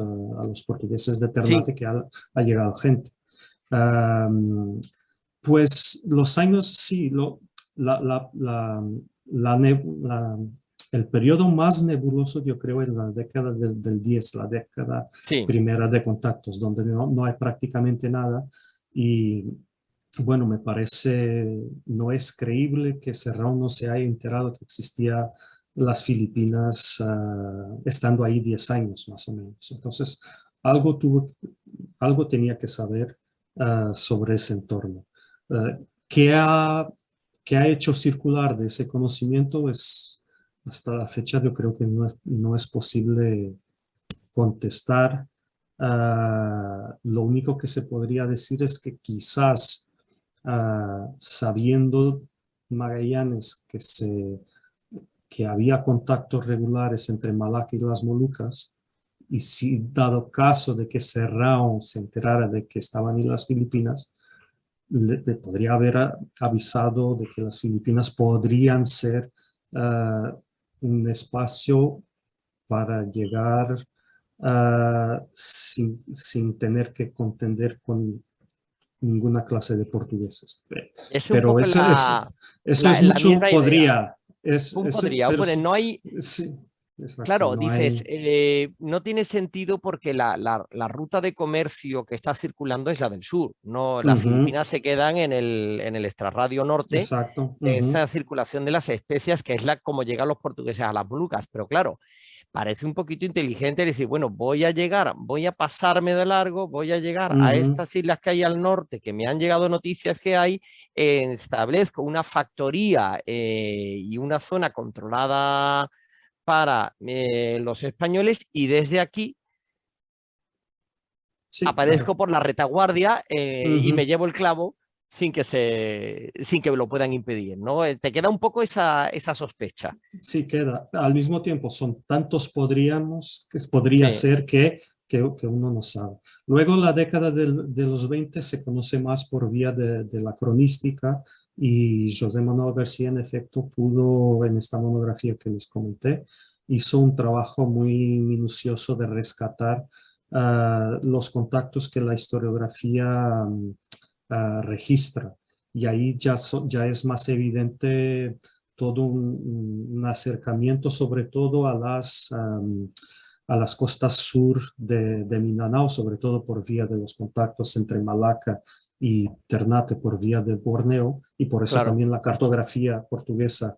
portugueses de Ternate que ha llegado gente. Pues los años, sí, el periodo más nebuloso yo creo es la década del 10, la década primera de contactos, donde no hay prácticamente nada. Y bueno, me parece, no es creíble que Serrão no se haya enterado que existía las Filipinas estando ahí 10 años más o menos. Entonces, algo tenía que saber sobre ese entorno. ¿Qué ha hecho circular de ese conocimiento? Es hasta la fecha yo creo que no es posible contestar. Lo único que se podría decir es que quizás sabiendo Magallanes que había contactos regulares entre Malaca y las Molucas, y si dado caso de que Serrao se enterara de que estaban en las Filipinas, le podría haber avisado de que las Filipinas podrían ser un espacio para llegar sin tener que contender con ninguna clase de portugueses. Es un Pero poco eso es la mucho misma idea. podría. Un podría, Pero no hay... sí, exacto, Claro, no dices, hay, no tiene sentido porque la ruta de comercio que está circulando es la del sur. No, las Ujú, Filipinas se quedan en el extrarradio norte, exacto. esa circulación de las especias, que es como llegan los portugueses a las Molucas. Pero claro, parece un poquito inteligente decir, bueno, voy a pasarme de largo, voy a llegar a Ujú, estas islas que hay al norte, que me han llegado noticias que hay, establezco una factoría y una zona controlada para los españoles y desde aquí sí, aparezco por la retaguardia y me ujú, llevo el clavo sin que lo puedan impedir, ¿no? Te queda un poco esa sospecha. sí queda. Al mismo tiempo, son tantos podríamos, que podría Sí, ser que uno no sabe. Luego, la década de los 20 se conoce más por vía de la cronística, y José Manuel García, en efecto, pudo, en esta monografía que les comenté, hizo un trabajo muy minucioso de rescatar los contactos que la historiografía registra. Y ahí ya es más evidente todo un acercamiento, sobre todo a las costas sur de Mindanao, sobre todo por vía de los contactos entre Malaca y Ternate por vía de Borneo, y por eso claro. también la cartografía portuguesa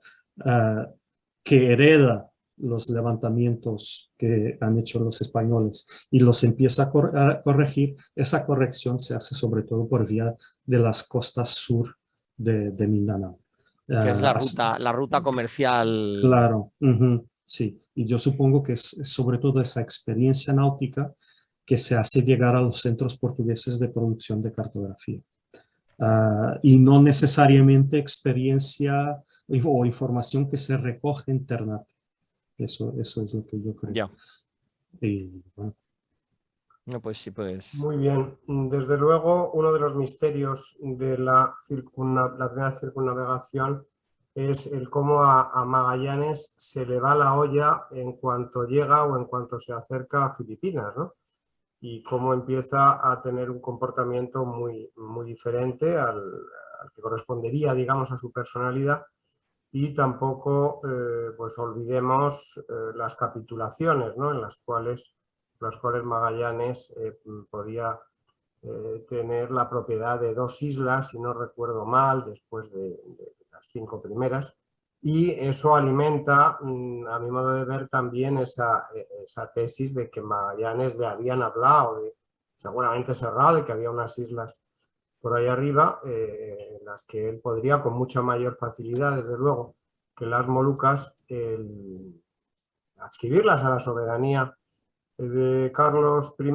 que hereda los levantamientos que han hecho los españoles y los empieza a corregir, esa corrección se hace sobre todo por vía de las costas sur de Mindanao. Que es Uh, la ruta comercial. claro, sí. Y yo supongo que es sobre todo esa experiencia náutica que se hace llegar a los centros portugueses de producción de cartografía. Y no necesariamente experiencia o información que se recoge interna. Eso es lo que yo creo. Ya, Y, bueno, no, pues sí, pues. Muy bien. Desde luego, uno de los misterios de la primera circunnavegación es el cómo a Magallanes se le va la olla en cuanto llega o en cuanto se acerca a Filipinas, ¿no? Y cómo empieza a tener un comportamiento muy, muy diferente al que correspondería, digamos, a su personalidad. Y tampoco pues olvidemos las capitulaciones, ¿no? En las cuales Magallanes podía tener la propiedad de 2 islas, si no recuerdo mal, después de las 5 primeras. Y eso alimenta, a mi modo de ver, también esa tesis de que Magallanes le habían hablado, seguramente Serrao, de que había unas islas por ahí arriba, en las que él podría con mucha mayor facilidad, desde luego, que las Molucas, adscribirlas a la soberanía de Carlos I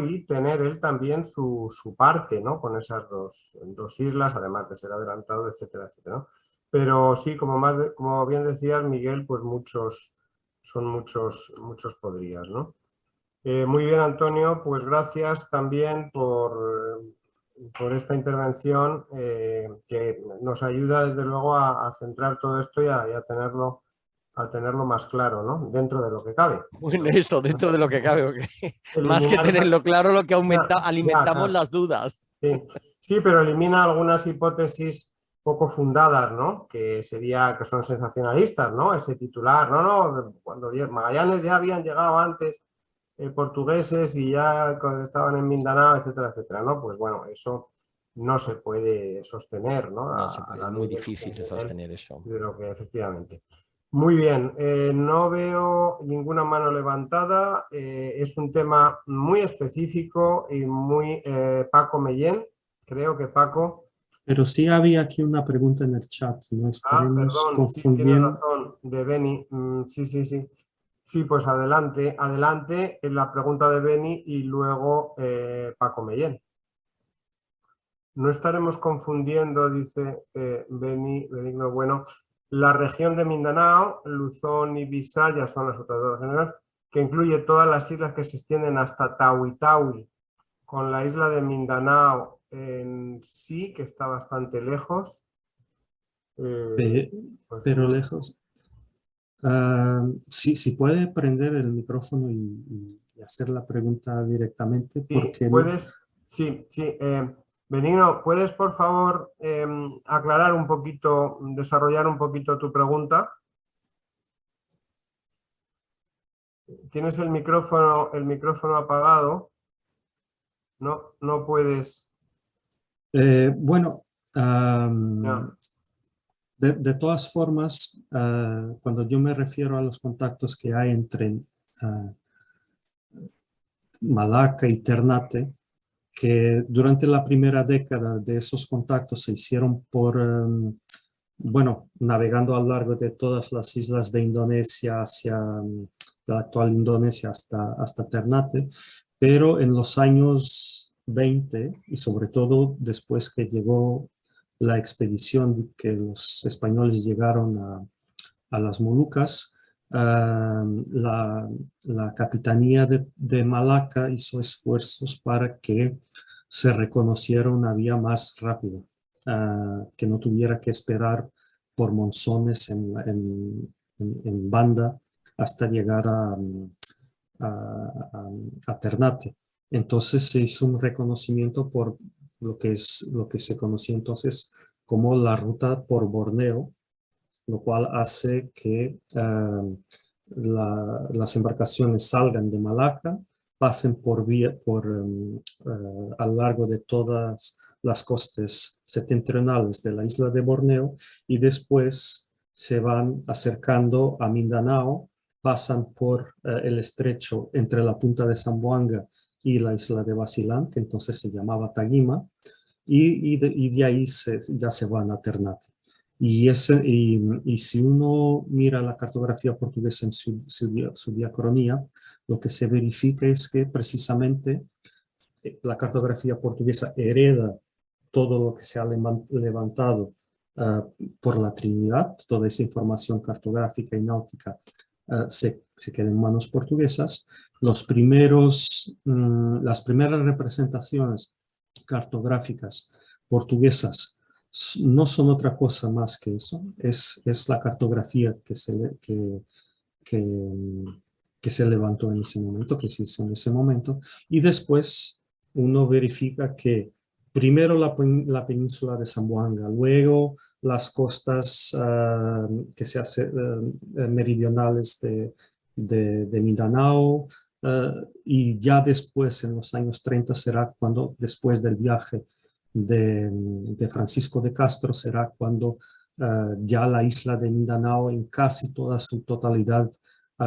y tener él también su parte, ¿no? Con esas dos islas, además de ser adelantado, etcétera, etcétera, ¿no? Pero sí, como bien decías, Miguel, pues son muchos podrías, ¿no? Muy bien, Antonio, pues gracias también por esta intervención que nos ayuda desde luego a centrar todo esto y a tenerlo más claro, ¿no? Dentro de lo que cabe. Bueno, eso, dentro de lo que cabe, porque más que Eliminar tenerlo claro, lo que alimentamos claro, las dudas. sí. Sí, pero elimina algunas hipótesis poco fundadas, ¿no? Que son sensacionalistas, ¿no? Ese titular, no, cuando Magallanes ya habían llegado antes portugueses y ya estaban en Mindanao, etcétera, etcétera, ¿no? Pues bueno, eso no se puede sostener, ¿no? No se A puede, la es muy luz difícil de de él sostener eso. y de lo que efectivamente. Muy bien, no veo ninguna mano levantada. Es un tema muy específico y muy Paco Mellén. Creo que Paco Pero sí había aquí una pregunta en el chat, no estaremos Perdón, sí, tienes confundiendo. razón, de Beni. Sí, sí, sí. Sí, pues adelante, adelante en la pregunta de Beni y luego Paco Mellén. No estaremos confundiendo, dice Benigno Bueno, la región de Mindanao, Luzón y Visaya son las otras dos regiones, que incluye todas las islas que se extienden hasta Tawi-Tawi, con la isla de Mindanao en sí, que está bastante lejos. Pues Pero no sé. lejos. Sí, puede prender el micrófono y hacer la pregunta directamente, Sí, porque puedes, sí, sí. Benigno, ¿puedes por favor aclarar un poquito, desarrollar un poquito tu pregunta? Tienes el micrófono apagado. No, no puedes. bueno, Ya. de todas formas, cuando yo me refiero a los contactos que hay entre Malaca y Ternate, que durante la primera década de esos contactos se hicieron bueno, navegando a lo largo de todas las islas de Indonesia hacia la actual Indonesia hasta Ternate, pero en los años 20 y sobre todo después que llegó la expedición que los españoles llegaron a las Molucas, la capitanía de Malaca hizo esfuerzos para que se reconociera una vía más rápida, que no tuviera que esperar por monzones en banda hasta llegar a Ternate. Entonces se hizo un reconocimiento por lo que se conocía entonces como la ruta por Borneo, lo cual hace que las embarcaciones salgan de Malaca, pasen a lo largo de todas las costas septentrionales de la isla de Borneo y después se van acercando a Mindanao, pasan por el estrecho entre la punta de Zamboanga y la isla de Basilán, que entonces se llamaba Taguima, y de ahí ya se van a Ternate. Y si uno mira la cartografía portuguesa en su diacronía, lo que se verifica es que precisamente la cartografía portuguesa hereda todo lo que se ha levantado por la Trinidad, toda esa información cartográfica y náutica se queda en manos portuguesas. Las primeras representaciones cartográficas portuguesas no son otra cosa más que eso, es la cartografía que se levantó en ese momento, que se hizo en ese momento, y después uno verifica que primero la península de Zamboanga, luego las costas que se hacen meridionales de Mindanao, y ya después, en los años 30, será cuando, después del viaje de Francisco de Castro, será cuando ya la isla de Mindanao en casi toda su totalidad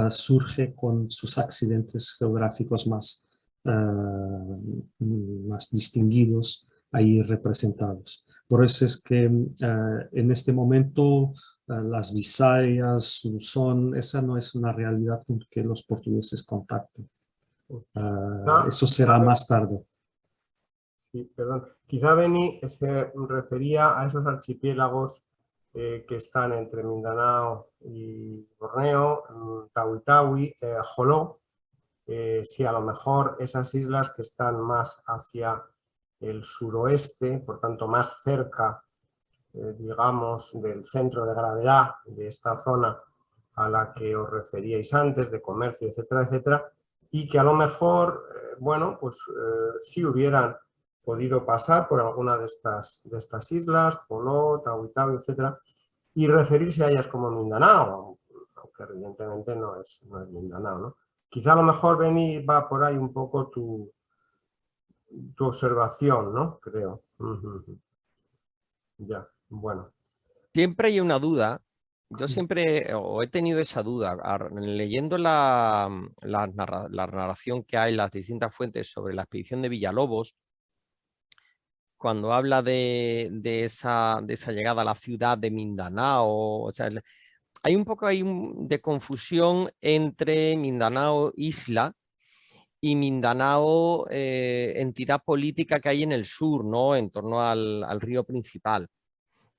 surge con sus accidentes geográficos más distinguidos ahí representados. Por eso es que en este momento las Visayas, Luzón, esa no es una realidad con que los portugueses contacten. Eso será más tarde. Sí, perdón. Quizá Beni se refería a esos archipiélagos que están entre Mindanao y Borneo, Tawi-Tawi, Joló. Sí, a lo mejor esas islas que están más hacia el suroeste, por tanto más cerca, digamos, del centro de gravedad de esta zona a la que os referíais antes, de comercio, etcétera, etcétera, y que a lo mejor, bueno, pues sí hubieran podido pasar por alguna de estas islas, Joló, Tawi-Tawi, etcétera, y referirse a ellas como Mindanao, aunque evidentemente no es Mindanao, ¿no? Quizá a lo mejor, Beni, va por ahí un poco tu observación, ¿no? Creo. Ya, bueno. Siempre hay una duda. Yo siempre o he tenido esa duda leyendo la narración que hay en las distintas fuentes sobre la expedición de Villalobos. cuando habla de esa llegada a la ciudad de Mindanao. O sea, hay un poco de confusión entre Mindanao isla y Mindanao entidad política que hay en el sur, ¿no? En torno al río principal.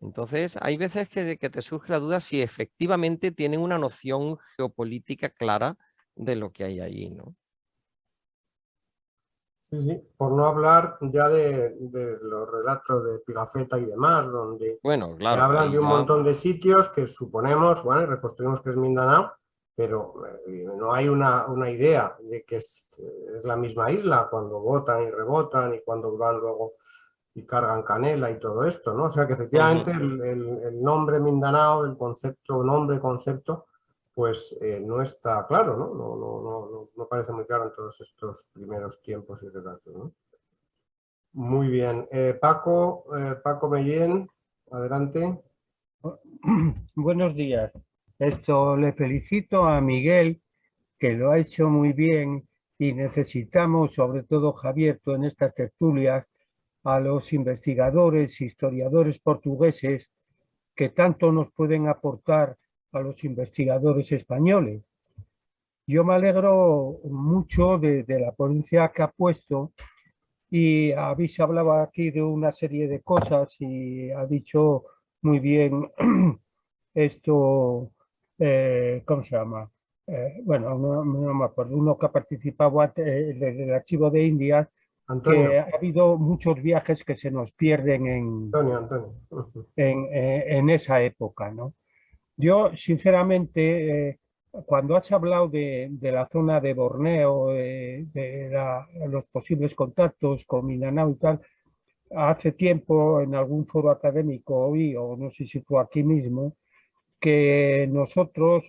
Entonces, hay veces que te surge la duda si efectivamente tienen una noción geopolítica clara de lo que hay allí, ¿no? Sí, sí, por no hablar ya de los relatos de Pigafetta y demás, donde Bueno, te claro, hablan ahí de un ya... montón de sitios que suponemos, bueno, y reconstruimos que es Mindanao, pero no hay una idea de que es la misma isla cuando botan y rebotan y cuando van luego y cargan canela y todo esto, ¿no? O sea que efectivamente el nombre Mindanao, el concepto, concepto, pues no está claro, ¿no? No parece muy claro en todos estos primeros tiempos y relatos, ¿no? Muy bien. Paco Mellén, adelante. Buenos días. Le felicito a Miguel, que lo ha hecho muy bien, y necesitamos, sobre todo Javier, tú en estas tertulias, a los investigadores, historiadores portugueses que tanto nos pueden aportar a los investigadores españoles. Yo me alegro mucho de la ponencia que ha puesto, y habéis hablado aquí de una serie de cosas y ha dicho muy bien esto, ¿cómo se llama? Bueno, no me acuerdo, uno que ha participado del Archivo de Indias, que Antonio, ha habido muchos viajes que se nos pierden Antonio. en esa época, ¿no? Yo, sinceramente, cuando has hablado de la zona de Borneo, los posibles contactos con Mindanao y tal, hace tiempo en algún foro académico oí, o no sé si fue aquí mismo, que nosotros,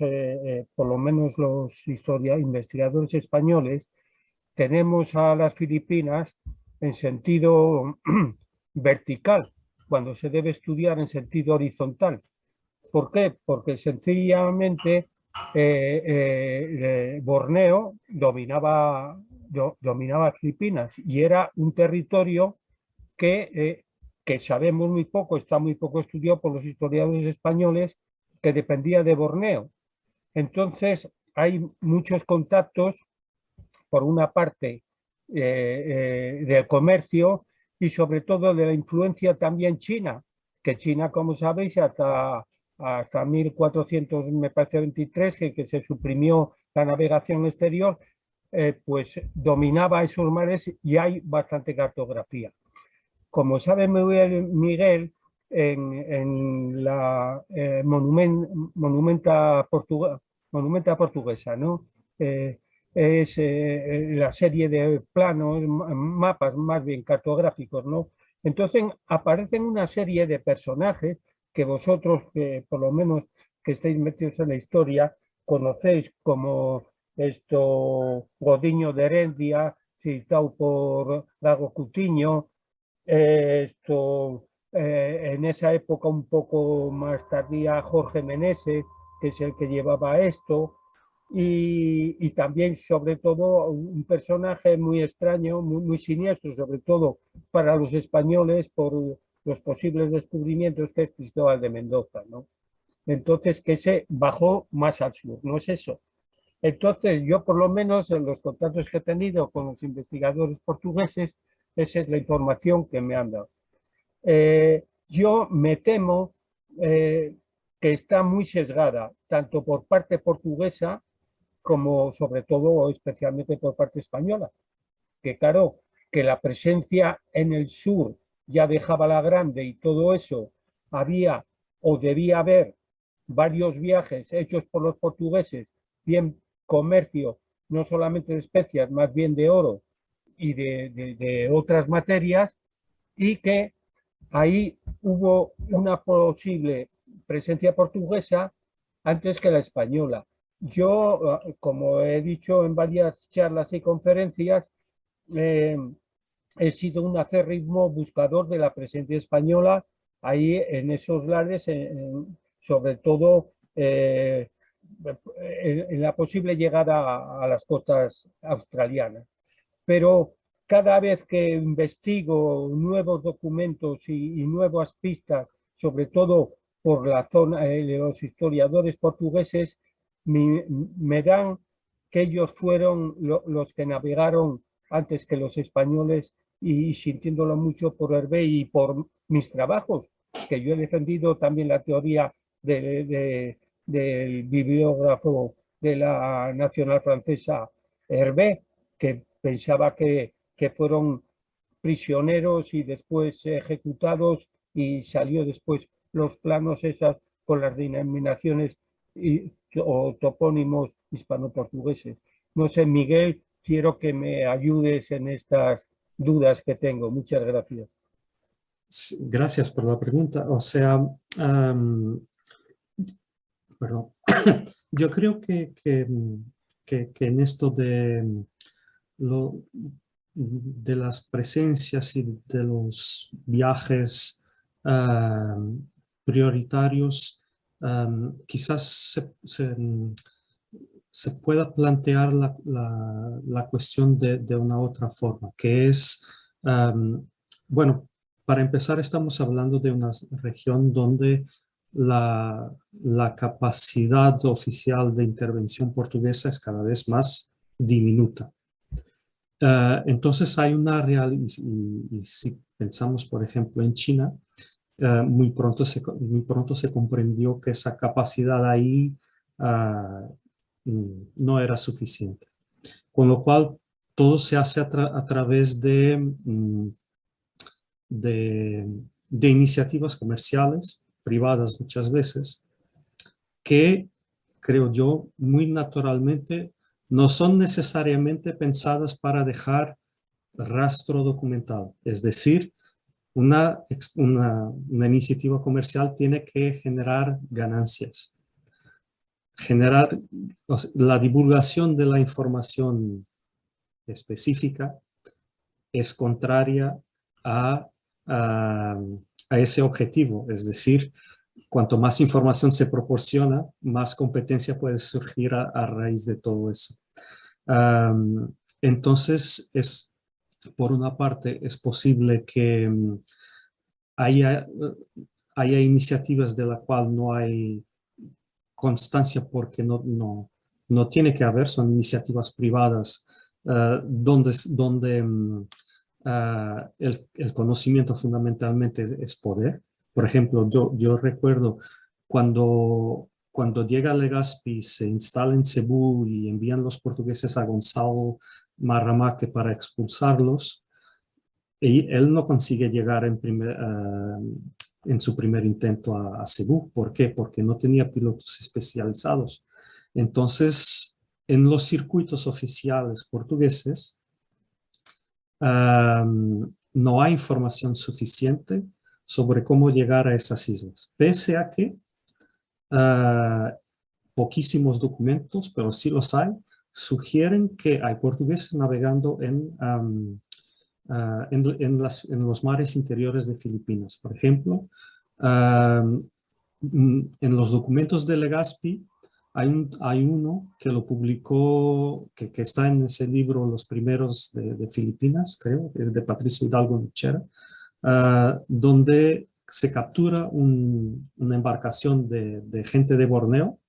por lo menos los investigadores españoles, tenemos a las Filipinas en sentido vertical, cuando se debe estudiar en sentido horizontal. ¿Por qué? Porque sencillamente Borneo dominaba Filipinas y era un territorio que sabemos muy poco, está muy poco estudiado por los historiadores españoles, que dependía de Borneo. Entonces, hay muchos contactos, por una parte, del comercio y sobre todo de la influencia también china, que China, como sabéis, hasta 1400, me parece 23, que se suprimió la navegación exterior, pues dominaba esos mares y hay bastante cartografía. Como sabe muy bien Miguel, en la monumenta portuguesa, ¿no? Es la serie de planos, mapas más bien cartográficos, ¿no? Entonces aparecen una serie de personajes que vosotros, por lo menos que estáis metidos en la historia, conocéis, como Godiño de Heredia, citado por Gago Cutiño, en esa época un poco más tardía, Jorge Menese, que es el que llevaba esto, y también, sobre todo, un personaje muy extraño, muy siniestro, sobre todo para los españoles, por los posibles descubrimientos, que es Cristóbal de Mendoza, ¿no? Entonces, que se bajó más al sur, ¿no es eso? Entonces, yo por lo menos en los contactos que he tenido con los investigadores portugueses, esa es la información que me han dado. Yo me temo que está muy sesgada, tanto por parte portuguesa como sobre todo o especialmente por parte española. Que claro, que la presencia en el sur ya de Jabala Grande y todo eso, había o debía haber varios viajes hechos por los portugueses, bien comercio, no solamente de especias, más bien de oro y de otras materias, y que ahí hubo una posible presencia portuguesa antes que la española. Yo, como he dicho en varias charlas y conferencias, he sido un acérrimo buscador de la presencia española ahí en esos lares, sobre todo en la posible llegada a las costas australianas. Pero cada vez que investigo nuevos documentos y nuevas pistas, sobre todo por la zona de los historiadores portugueses, me dan que ellos fueron los que navegaron antes que los españoles y sintiéndolo mucho por Hervé y por mis trabajos, que yo he defendido también la teoría del bibliógrafo de la Nacional Francesa Hervé, que pensaba que fueron prisioneros y después ejecutados y salió después los planos esas con las denominaciones o topónimos hispano-portugueses. No sé, Miguel, quiero que me ayudes en estas dudas que tengo. Muchas gracias. Gracias por la pregunta. O sea, perdón. Yo creo que en esto de las presencias y de los viajes prioritarios, quizás se pueda plantear la cuestión de una otra forma, que es, bueno, para empezar estamos hablando de una región donde la capacidad oficial de intervención portuguesa es cada vez más diminuta. Entonces hay una realidad, y si pensamos por ejemplo en China, muy pronto se comprendió que esa capacidad ahí no era suficiente. Con lo cual todo se hace a través de iniciativas comerciales, privadas muchas veces, que creo yo muy naturalmente no son necesariamente pensadas para dejar rastro documental. Es decir, una iniciativa comercial tiene que generar ganancias. La divulgación de la información específica es contraria a ese objetivo. Es decir, cuanto más información se proporciona, más competencia puede surgir a raíz de todo eso. Entonces, por una parte, es posible que haya iniciativas de la cual no hay constancia porque no tiene que haber, son iniciativas privadas donde el conocimiento fundamentalmente es poder. Por ejemplo, yo recuerdo cuando llega Legazpi, se instala en Cebú y envían los portugueses a Gonzalo Marramaque para expulsarlos, y él no consigue llegar en su primer intento a Cebú. ¿Por qué? Porque no tenía pilotos especializados. Entonces, en los circuitos oficiales portugueses, no hay información suficiente sobre cómo llegar a esas islas, pese a que poquísimos documentos, pero sí los hay, sugieren que hay portugueses navegando en los mares interiores de Filipinas. Por ejemplo, en los documentos de Legazpi hay uno que lo publicó, que está en ese libro, Los primeros de Filipinas, creo, es de Patricio Hidalgo Nuchera, donde se captura una embarcación de gente de Borneo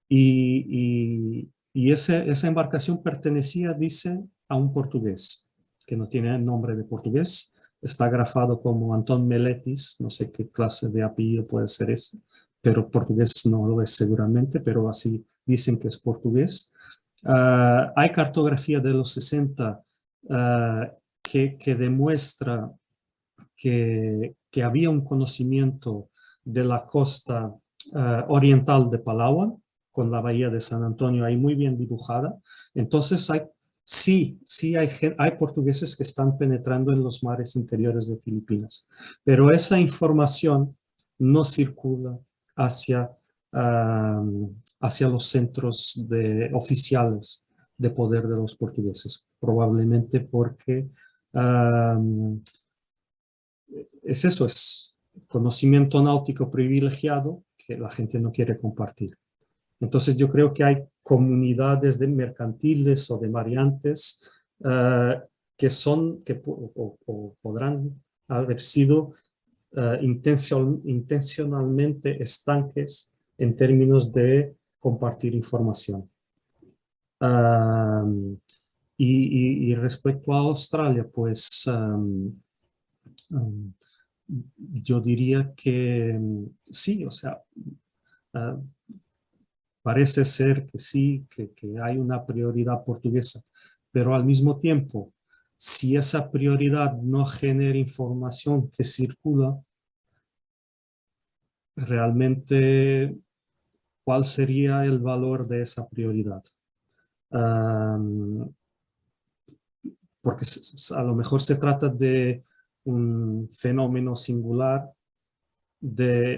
y esa embarcación pertenecía, dice, a un portugués, que no tiene nombre de portugués, está grafado como Antón Meletis, no sé qué clase de apellido puede ser ese, pero portugués no lo es seguramente, pero así dicen que es portugués. Hay cartografía de los 60 que demuestra que había un conocimiento de la costa oriental de Palawan, con la bahía de San Antonio ahí muy bien dibujada. Entonces sí hay portugueses que están penetrando en los mares interiores de Filipinas, pero esa información no circula hacia los centros oficiales de poder de los portugueses, probablemente porque es conocimiento náutico privilegiado que la gente no quiere compartir. Entonces yo creo que hay comunidades de mercantiles o de mariantes que podrán haber sido intencionalmente estanques en términos de compartir información. Y respecto a Australia, pues yo diría que sí, o sea, parece ser que sí, que hay una prioridad portuguesa, pero al mismo tiempo, si esa prioridad no genera información que circula, realmente, ¿cuál sería el valor de esa prioridad? Porque a lo mejor se trata de un fenómeno singular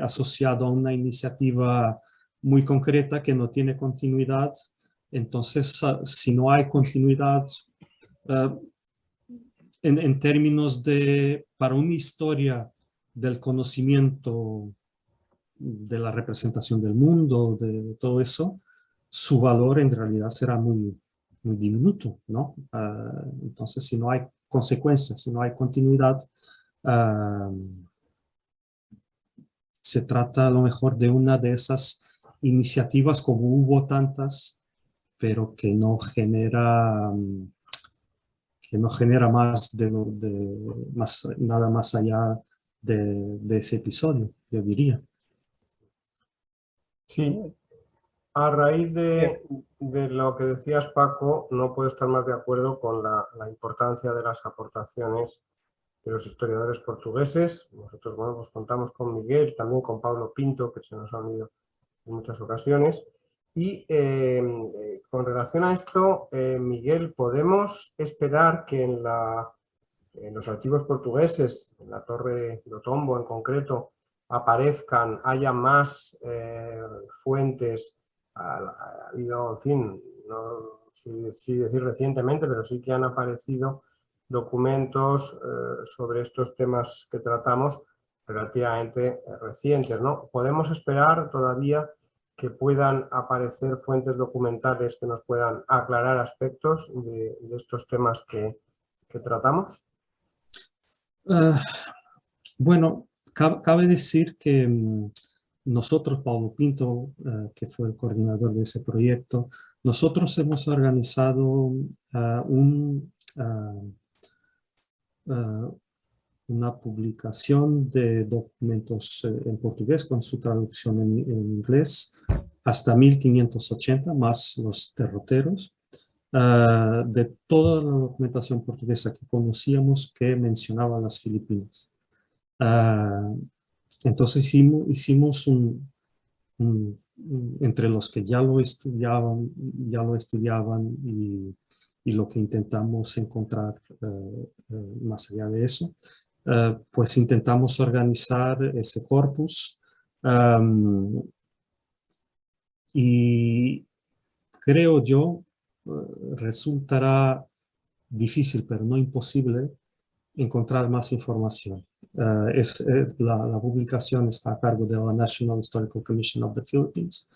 asociado a una iniciativa muy concreta que no tiene continuidad. Entonces, si no hay continuidad en términos para una historia del conocimiento, de la representación del mundo, de todo eso, su valor en realidad será muy, muy diminuto, ¿no? Entonces, si no hay consecuencias, si no hay continuidad, se trata a lo mejor de una de esas iniciativas, como hubo tantas, pero que no genera más nada más allá de ese episodio, yo diría. Sí, a raíz de lo que decías, Paco, no puedo estar más de acuerdo con la importancia de las aportaciones de los historiadores portugueses. Nosotros, bueno, pues contamos con Miguel, también con Pablo Pinto, que se nos ha unido en muchas ocasiones. Y con relación a esto, Miguel, ¿podemos esperar que en los archivos portugueses, en la Torre de Otombo en concreto, haya más fuentes? Ha habido, en fin, no sí decir recientemente, pero sí que han aparecido documentos sobre estos temas que tratamos relativamente recientes, ¿no? ¿Podemos esperar todavía que puedan aparecer fuentes documentales que nos puedan aclarar aspectos de estos temas que tratamos? Bueno, cabe decir que nosotros, Pablo Pinto, que fue el coordinador de ese proyecto, nosotros hemos organizado una publicación de documentos en portugués con su traducción en inglés hasta 1580, más los derroteros, de toda la documentación portuguesa que conocíamos que mencionaba las Filipinas. Entonces hicimos entre los que ya lo estudiaban y lo que intentamos encontrar más allá de eso, pues intentamos organizar ese corpus y creo yo resultará difícil, pero no imposible, encontrar más información. La publicación está a cargo de la National Historical Commission of the Philippines.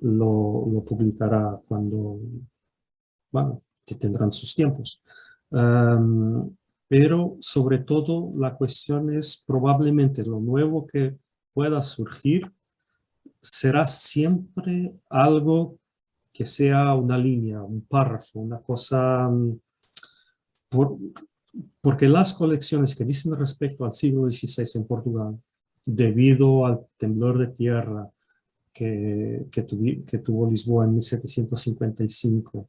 Lo publicará cuando, bueno, que tendrán sus tiempos. Pero sobre todo la cuestión es probablemente lo nuevo que pueda surgir será siempre algo que sea una línea, un párrafo, una cosa... Porque las colecciones que dicen respecto al siglo XVI en Portugal, debido al temblor de tierra que tuvo Lisboa en 1755,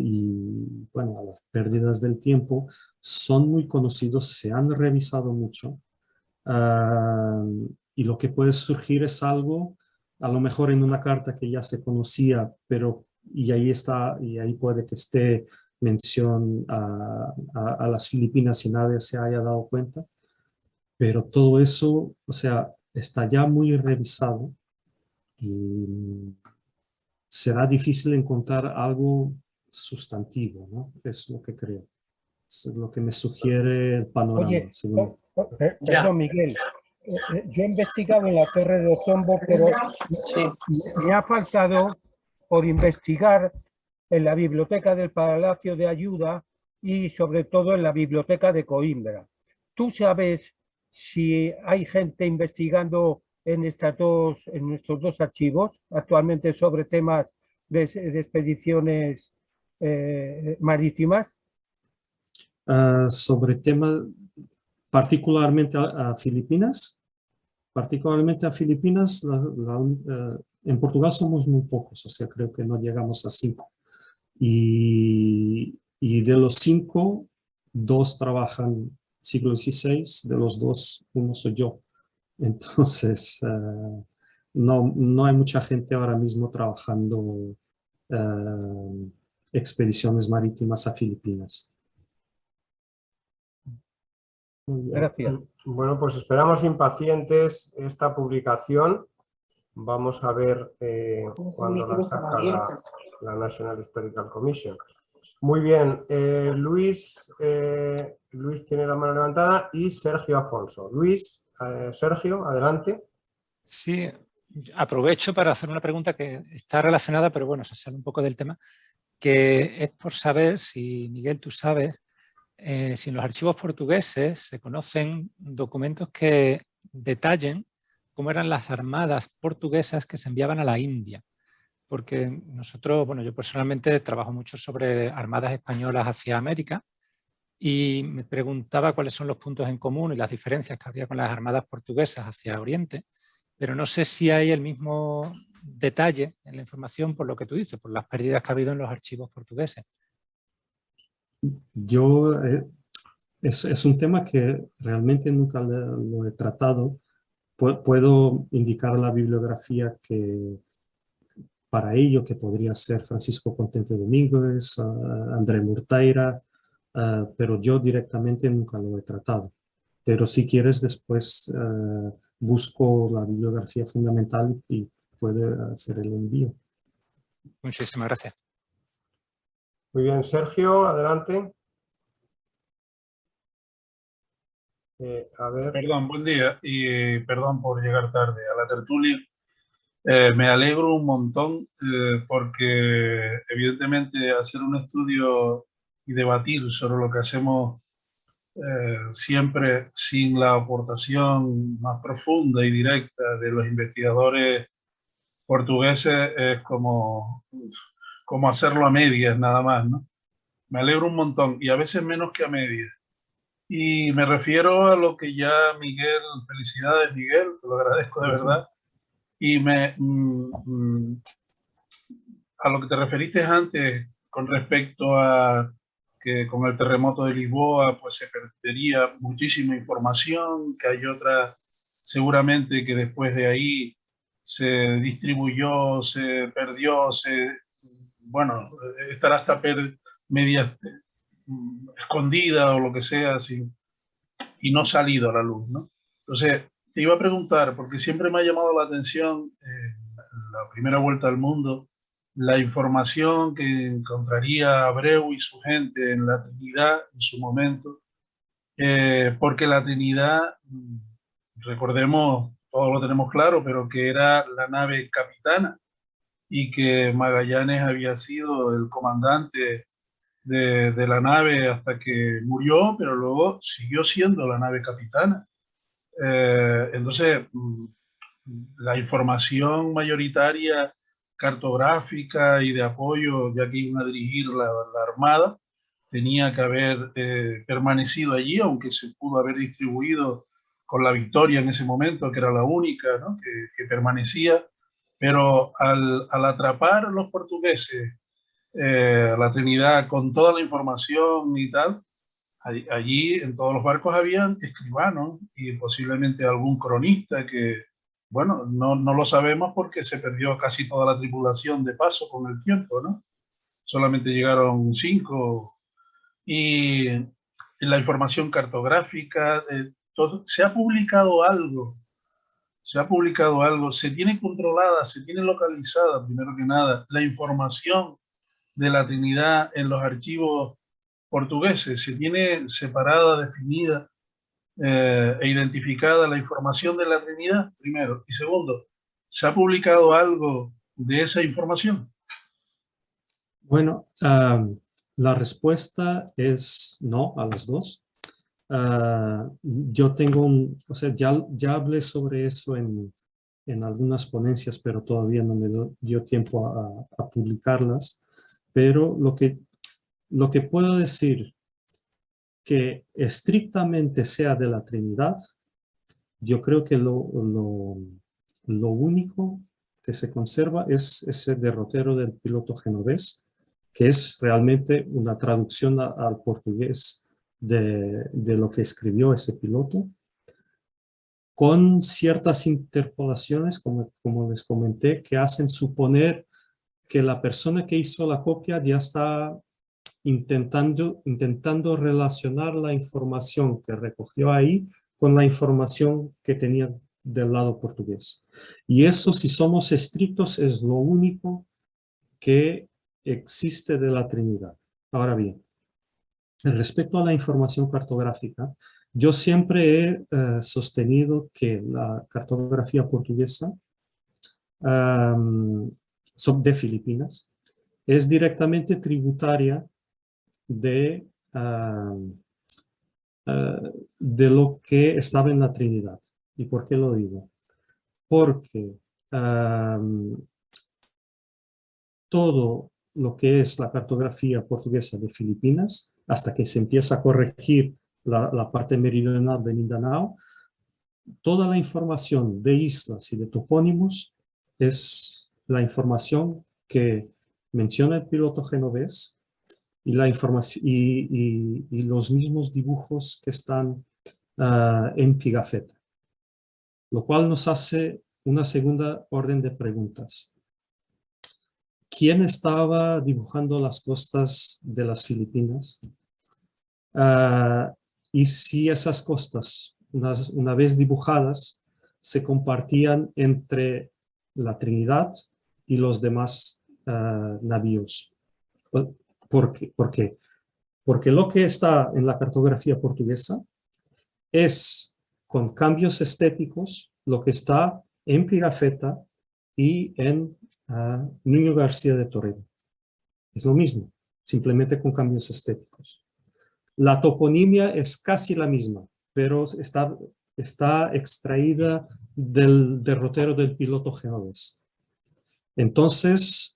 y bueno, a las pérdidas del tiempo, son muy conocidos, se han revisado mucho, y lo que puede surgir es algo, a lo mejor en una carta que ya se conocía, pero y ahí puede que esté mención a las Filipinas y nadie se haya dado cuenta, pero todo eso, o sea, está ya muy revisado y será difícil encontrar algo sustantivo, ¿no? Es lo que creo. Es lo que me sugiere el panorama. Oye, perdón, Miguel. Yo he investigado en la Torre de Otombo, pero me ha faltado por investigar en la biblioteca del Palacio de Ayuda y sobre todo en la biblioteca de Coimbra. ¿Tú sabes si hay gente investigando en nuestros dos archivos actualmente sobre temas de expediciones marítimas? Sobre temas particularmente a Filipinas. Particularmente a Filipinas, en Portugal somos muy pocos, o sea, creo que no llegamos a 5. Y de los 5, 2 trabajan siglo XVI, de los 2, 1 soy yo. Entonces, no hay mucha gente ahora mismo trabajando expediciones marítimas a Filipinas. Muy bien. Gracias. Bueno, pues esperamos impacientes esta publicación. Vamos a ver cuándo la saca la National Historical Commission. Muy bien, Luis tiene la mano levantada y Sergio Afonso. Luis, Sergio, adelante. Sí, aprovecho para hacer una pregunta que está relacionada, pero bueno, se sale un poco del tema, que es por saber si, Miguel, tú sabes, si en los archivos portugueses se conocen documentos que detallen cómo eran las armadas portuguesas que se enviaban a la India. Porque nosotros, bueno, yo personalmente trabajo mucho sobre armadas españolas hacia América y me preguntaba cuáles son los puntos en común y las diferencias que había con las armadas portuguesas hacia Oriente, pero no sé si hay el mismo detalle en la información por lo que tú dices, por las pérdidas que ha habido en los archivos portugueses. Es un tema que realmente nunca lo he tratado. Puedo indicar la bibliografía que para ello, que podría ser Francisco Contente Domínguez, André Murteira, pero yo directamente nunca lo he tratado. Pero si quieres después busco la bibliografía fundamental y puede hacer el envío. Muchísimas gracias. Muy bien, Sergio, adelante. A ver. Perdón, buen día y perdón por llegar tarde a la tertulia. Me alegro un montón porque evidentemente hacer un estudio y debatir sobre lo que hacemos siempre sin la aportación más profunda y directa de los investigadores portugueses es como hacerlo a medias nada más, ¿no? Me alegro un montón y a veces menos que a medias. Y me refiero a lo que ya Miguel, felicidades Miguel, te lo agradezco de verdad. Y a lo que te referiste antes con respecto a que con el terremoto de Lisboa pues se perdería muchísima información, que hay otra seguramente que después de ahí se distribuyó, se perdió, bueno, estará hasta media escondida o lo que sea, así, y no salido a la luz, ¿no? Entonces, te iba a preguntar, porque siempre me ha llamado la atención la primera vuelta al mundo, la información que encontraría Abreu y su gente en la Trinidad en su momento, porque la Trinidad, recordemos, todos lo tenemos claro, pero que era la nave capitana y que Magallanes había sido el comandante de la nave hasta que murió, pero luego siguió siendo la nave capitana. Entonces, la información mayoritaria cartográfica y de apoyo, ya que iban a dirigir la Armada, tenía que haber permanecido allí, aunque se pudo haber distribuido con la Victoria en ese momento, que era la única, ¿no?, que permanecía, pero al atrapar a los portugueses la Trinidad con toda la información y tal, allí en todos los barcos habían escribanos y posiblemente algún cronista que, bueno, no lo sabemos porque se perdió casi toda la tripulación de paso con el tiempo, ¿no? Solamente llegaron 5 y la información cartográfica, todo, se ha publicado algo, se tiene controlada, se tiene localizada, primero que nada, la información de la Trinidad en los archivos portugueses, se tiene separada, definida e identificada la información de la Trinidad, primero. Y segundo, ¿se ha publicado algo de esa información? Bueno, la respuesta es no a las dos. Yo tengo o sea, ya hablé sobre eso en algunas ponencias, pero todavía no me dio tiempo a publicarlas. Pero lo que puedo decir que estrictamente sea de la Trinidad, yo creo que lo único que se conserva es ese derrotero del piloto genovés, que es realmente una traducción al portugués de lo que escribió ese piloto, con ciertas interpolaciones, como les comenté, que hacen suponer que la persona que hizo la copia ya está intentando relacionar la información que recogió ahí con la información que tenía del lado portugués. Y eso, si somos estrictos, es lo único que existe de la Trinidad. Ahora bien, respecto a la información cartográfica, yo siempre he sostenido que la cartografía portuguesa de Filipinas es directamente tributaria de lo que estaba en la Trinidad. ¿Y por qué lo digo? Porque todo lo que es la cartografía portuguesa de Filipinas, hasta que se empieza a corregir la parte meridional de Mindanao, toda la información de islas y de topónimos es la información que menciona el piloto genovés y la información y los mismos dibujos que están en Pigafetta, lo cual nos hace una segunda orden de preguntas. ¿Quién estaba dibujando las costas de las Filipinas? Y si esas costas, una vez dibujadas, se compartían entre la Trinidad y los demás navíos. ¿Por qué? Porque lo que está en la cartografía portuguesa es, con cambios estéticos, lo que está en Pigafetta y en Nuño García de Toledo. Es lo mismo, simplemente con cambios estéticos. La toponimia es casi la misma, pero está extraída del derrotero del piloto genovés. Entonces,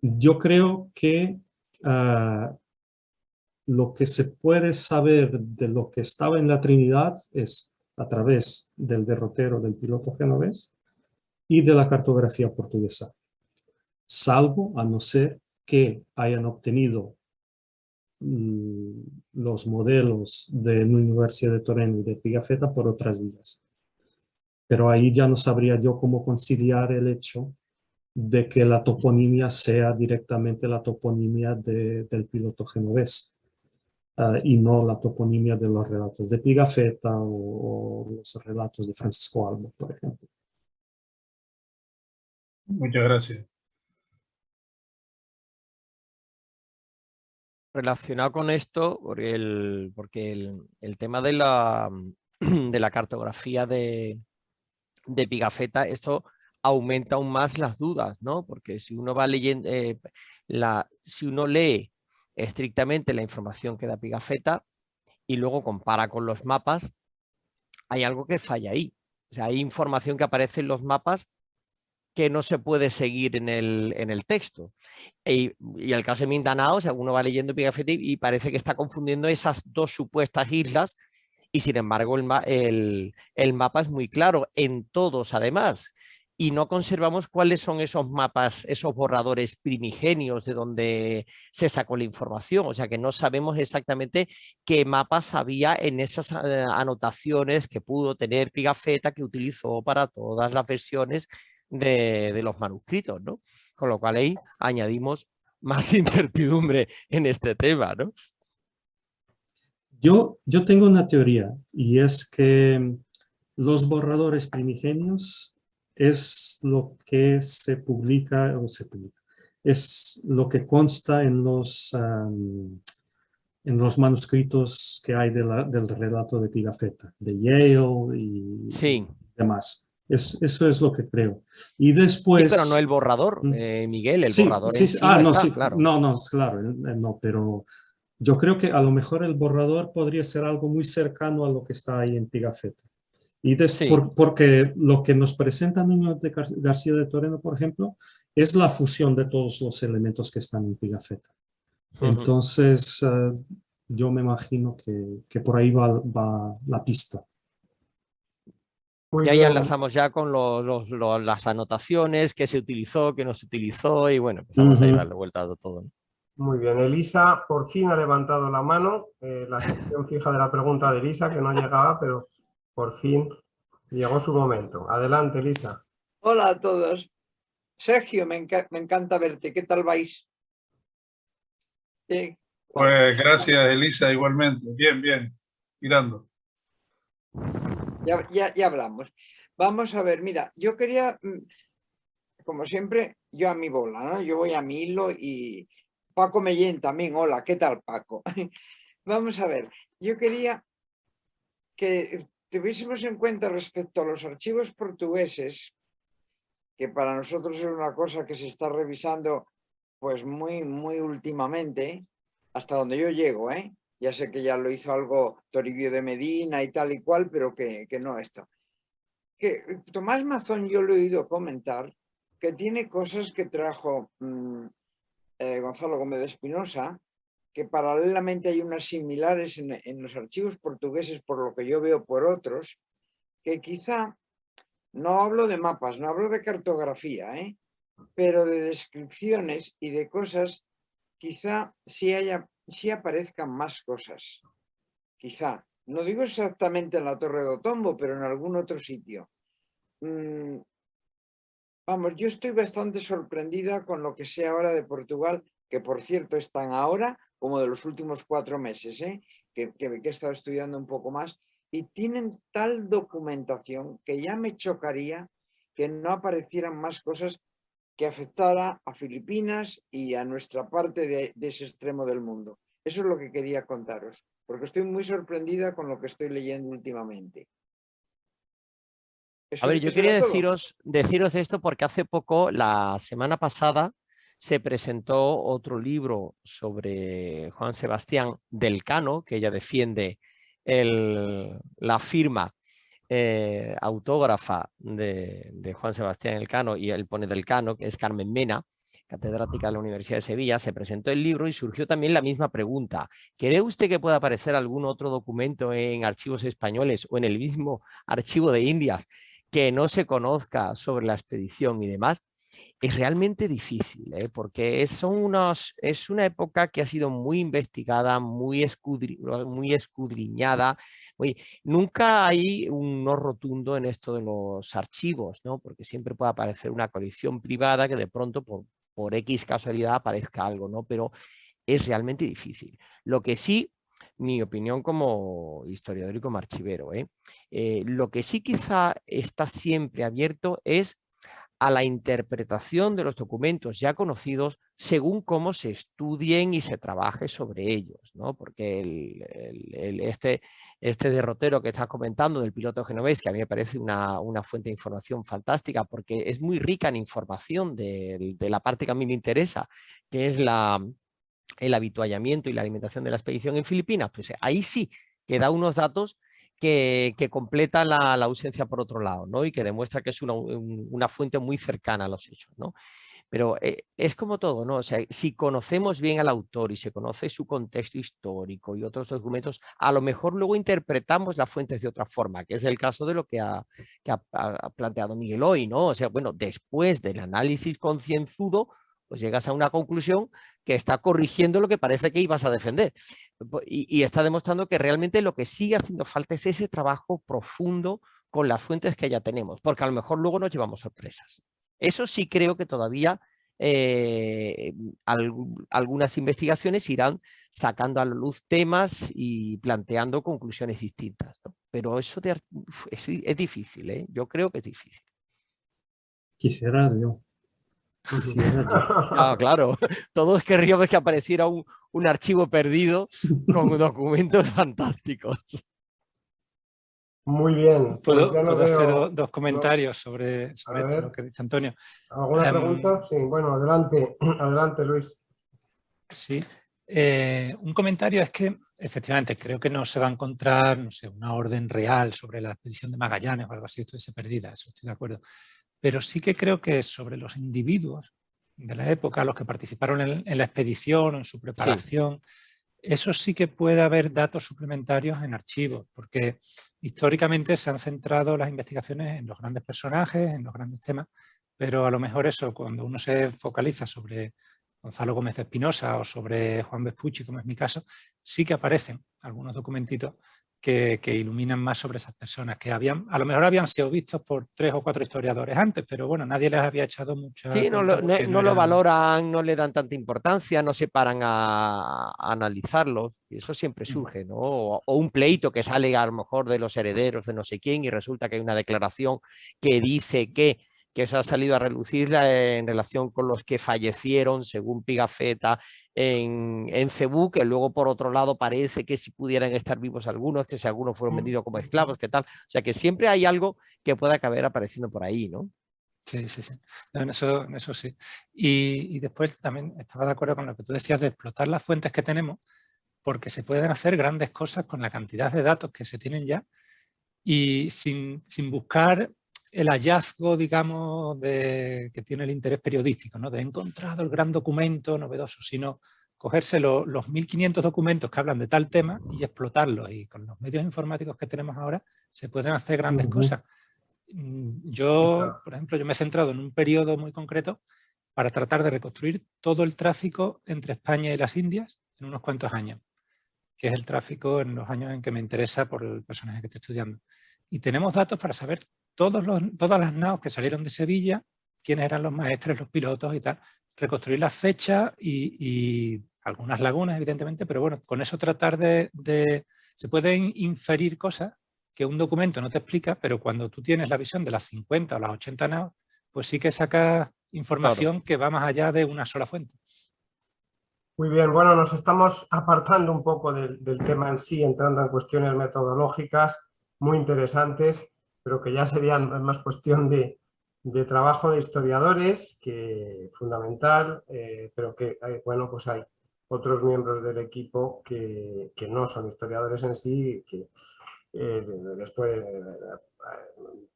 yo creo que lo que se puede saber de lo que estaba en la Trinidad es a través del derrotero del piloto genovés y de la cartografía portuguesa, salvo a no ser que hayan obtenido los modelos de la Universidad de Toreno y de Pigafetta por otras vías. Pero ahí ya no sabría yo cómo conciliar el hecho de que la toponimia sea directamente la toponimia del piloto genovés y no la toponimia de los relatos de Pigafetta o los relatos de Francisco Albo, por ejemplo. Muchas gracias. Relacionado con esto, porque el tema de la cartografía de Pigafetta, esto aumenta aún más las dudas, ¿no? Porque si uno va leyendo, si uno lee estrictamente la información que da Pigafetta y luego compara con los mapas, hay algo que falla ahí. O sea, hay información que aparece en los mapas que no se puede seguir en el texto. Y el caso de Mindanao, o sea, uno va leyendo Pigafetta y parece que está confundiendo esas dos supuestas islas, y sin embargo el mapa es muy claro en todos además, y no conservamos cuáles son esos mapas, esos borradores primigenios de donde se sacó la información, o sea que no sabemos exactamente qué mapas había en esas anotaciones que pudo tener Pigafetta, que utilizó para todas las versiones de los manuscritos, ¿no? Con lo cual ahí añadimos más incertidumbre en este tema, ¿no? Yo tengo una teoría, y es que los borradores primigenios es lo que se publica, es lo que consta en los manuscritos que hay del relato de Pigafetta, de Yale y sí. demás. Eso es lo que creo. Y Sí, después... pero no el borrador, Miguel, el Sí, borrador sí, en sí no no, está, sí, claro. no, claro, no, pero yo creo que a lo mejor el borrador podría ser algo muy cercano a lo que está ahí en Pigafetta. Y Sí, porque lo que nos presenta Núñez de García de Toreno, por ejemplo, es la fusión de todos los elementos que están en Pigafetta. Entonces, yo me imagino que por ahí va la pista. Muy y ahí bien, enlazamos ya con las anotaciones, qué se utilizó, qué no se utilizó, y bueno, empezamos a Ujú. darle vueltas a todo, ¿no? muy bien. Elisa por fin ha levantado la mano, la sección fija de la pregunta de Elisa, que no llegaba, pero por fin llegó su momento. Adelante, Elisa. Hola a todos. Sergio, me encanta verte. ¿Qué tal vais? Bien. Pues gracias, Elisa, igualmente. Bien, bien. Tirando. Ya hablamos. Vamos a ver, mira, yo quería, como siempre, yo a mi bola, ¿no? Yo voy a mi hilo y Paco Mellén también. Hola, ¿qué tal, Paco? Vamos a ver, yo quería que tuviésemos en cuenta respecto a los archivos portugueses, que para nosotros es una cosa que se está revisando pues muy últimamente, hasta donde yo llego, ¿eh? Ya sé que ya lo hizo algo Toribio de Medina y tal y cual, pero que no esto. Que Tomás Mazón yo lo he oído comentar, que tiene cosas que trajo Gonzalo Gómez de Espinosa, que paralelamente hay unas similares en los archivos portugueses, por lo que yo veo por otros, que quizá, no hablo de mapas, no hablo de cartografía, pero de descripciones y de cosas, quizá sí aparezcan más cosas. Quizá. No digo exactamente en la Torre de Otombo, pero en algún otro sitio. Vamos, yo estoy bastante sorprendida con lo que sé ahora de Portugal, que por cierto es tan ahora como de los últimos 4 meses, que he estado estudiando un poco más, y tienen tal documentación que ya me chocaría que no aparecieran más cosas que afectara a Filipinas y a nuestra parte de ese extremo del mundo. Eso es lo que quería contaros, porque estoy muy sorprendida con lo que estoy leyendo últimamente. A ver, yo Eso era quería todo. deciros esto porque hace poco, la semana pasada, se presentó otro libro sobre Juan Sebastián del Cano, que ella defiende la firma autógrafa de Juan Sebastián Elcano, y él pone del Cano, que es Carmen Mena, catedrática de la Universidad de Sevilla. Se presentó el libro y surgió también la misma pregunta. ¿Cree usted que pueda aparecer algún otro documento en archivos españoles o en el mismo archivo de Indias que no se conozca sobre la expedición y demás? Es realmente difícil, porque es una época que ha sido muy investigada, muy escudriñada. Oye, nunca hay un no rotundo en esto de los archivos, ¿no? Porque siempre puede aparecer una colección privada que de pronto por X casualidad aparezca algo, ¿no? Pero es realmente difícil. Lo que sí, mi opinión como historiador y como archivero, lo que sí quizá está siempre abierto es a la interpretación de los documentos ya conocidos según cómo se estudien y se trabaje sobre ellos, ¿no? Porque este derrotero que estás comentando del piloto genovés, que a mí me parece una fuente de información fantástica porque es muy rica en información de la parte que a mí me interesa, que es el habituallamiento y la alimentación de la expedición en Filipinas, pues ahí sí que da unos datos que completa la ausencia por otro lado, ¿no? Y que demuestra que es una fuente muy cercana a los hechos, ¿no? Pero es como todo, ¿no? O sea, si conocemos bien al autor y se conoce su contexto histórico y otros documentos, a lo mejor luego interpretamos las fuentes de otra forma, que es el caso de lo que ha planteado Miguel hoy, ¿no? O sea, bueno, después del análisis concienzudo, pues llegas a una conclusión que está corrigiendo lo que parece que ibas a defender. Y está demostrando que realmente lo que sigue haciendo falta es ese trabajo profundo con las fuentes que ya tenemos, porque a lo mejor luego nos llevamos sorpresas. Eso sí creo que todavía algunas investigaciones irán sacando a la luz temas y planteando conclusiones distintas, ¿no? Pero eso es difícil, ¿eh? Yo creo que es difícil. Quisiera yo. Ah, claro, todos querríamos que apareciera un archivo perdido con documentos fantásticos. Muy bien. Pues ya no ¿Puedo hacer veo... dos comentarios sobre A esto, ver. lo que dice Antonio? ¿Alguna pregunta? Sí, bueno, adelante, adelante, Luis. Sí. Un comentario es que, efectivamente, creo que no se va a encontrar, no sé, una orden real sobre la expedición de Magallanes o algo así, estuviese perdida, eso estoy de acuerdo. Pero sí que creo que sobre los individuos de la época, los que participaron en la expedición, en su preparación, eso sí que puede haber datos suplementarios en archivos, porque históricamente se han centrado las investigaciones en los grandes personajes, en los grandes temas, pero a lo mejor eso, cuando uno se focaliza sobre Gonzalo Gómez de Espinosa o sobre Juan Vespucci, como es mi caso, sí que aparecen algunos documentitos que iluminan más sobre esas personas, que a lo mejor habían sido vistos por 3 o 4 historiadores antes, pero bueno, nadie les había echado mucha Sí, no cuenta porque no lo eran... valoran, no le dan tanta importancia, no se paran a analizarlos, y eso siempre surge, ¿no? O un pleito que sale a lo mejor de los herederos de no sé quién y resulta que hay una declaración que dice que eso ha salido a relucir en relación con los que fallecieron, según Pigafetta, en Cebú, que luego por otro lado parece que si pudieran estar vivos algunos, que si algunos fueron vendidos como esclavos, que tal. O sea que siempre hay algo que pueda acabar apareciendo por ahí, ¿no? Sí, sí, sí. No, en eso sí. Y después también estaba de acuerdo con lo que tú decías de explotar las fuentes que tenemos, porque se pueden hacer grandes cosas con la cantidad de datos que se tienen ya y sin buscar el hallazgo, digamos, que tiene el interés periodístico, ¿no? De he encontrado el gran documento novedoso, sino cogerse los 1500 documentos que hablan de tal tema y explotarlos. Y con los medios informáticos que tenemos ahora se pueden hacer grandes cosas. Yo, por ejemplo, yo me he centrado en un periodo muy concreto para tratar de reconstruir todo el tráfico entre España y las Indias en unos cuantos años, que es el tráfico en los años en que me interesa por el personaje que estoy estudiando. Y tenemos datos para saber todas las naos que salieron de Sevilla, quiénes eran los maestres, los pilotos y tal, reconstruir las fechas y algunas lagunas, evidentemente, pero bueno, con eso tratar se pueden inferir cosas que un documento no te explica, pero cuando tú tienes la visión de las 50 o las 80 naos, pues sí que sacas información que va más allá de una sola fuente. Muy bien, bueno, nos estamos apartando un poco del tema en sí, entrando en cuestiones metodológicas muy interesantes, pero que ya serían más cuestión de trabajo de historiadores, que fundamental, pero que, bueno, pues hay otros miembros del equipo que no son historiadores en sí, que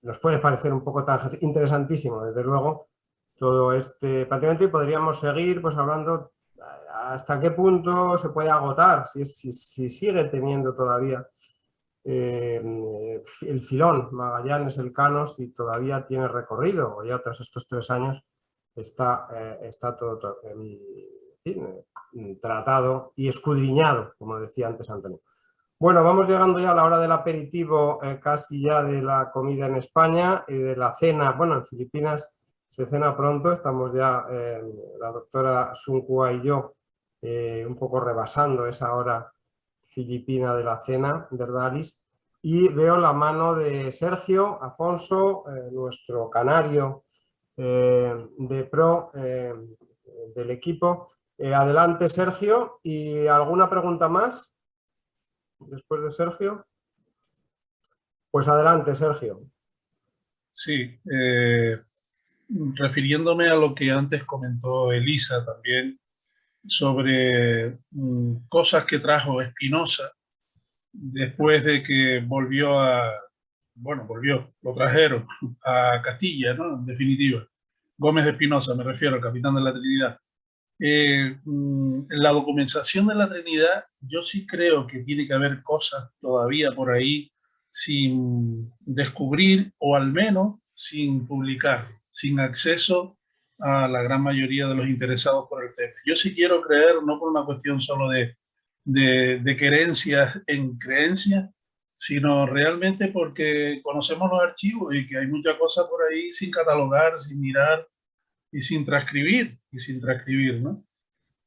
nos puede parecer un poco interesantísimo, desde luego, todo este planteamiento, y podríamos seguir pues hablando hasta qué punto se puede agotar, si sigue teniendo todavía el filón Magallanes Elcano, si todavía tiene recorrido, o ya tras estos 3 años está todo tratado y escudriñado, como decía antes Antonio. Bueno, vamos llegando ya a la hora del aperitivo, casi ya de la comida en España y de la cena. Bueno, en Filipinas se cena pronto, estamos ya, la doctora Sun Kua y yo, un poco rebasando esa hora filipina de la cena, ¿verdad, Alice? Y veo la mano de Sergio Afonso, nuestro canario de pro del equipo. Adelante, Sergio. ¿Y alguna pregunta más? Después de Sergio. Pues adelante, Sergio. Sí, refiriéndome a lo que antes comentó Elisa también sobre cosas que trajo Espinosa después de que lo trajeron a Castilla, ¿no? En definitiva. Gómez de Espinosa, me refiero, al capitán de la Trinidad. La documentación de la Trinidad, yo sí creo que tiene que haber cosas todavía por ahí sin descubrir o al menos sin publicar, sin acceso a la gran mayoría de los interesados por el tema. Yo sí quiero creer, no por una cuestión solo de querencia en creencia, sino realmente porque conocemos los archivos y que hay muchas cosas por ahí sin catalogar, sin mirar y sin transcribir, ¿no?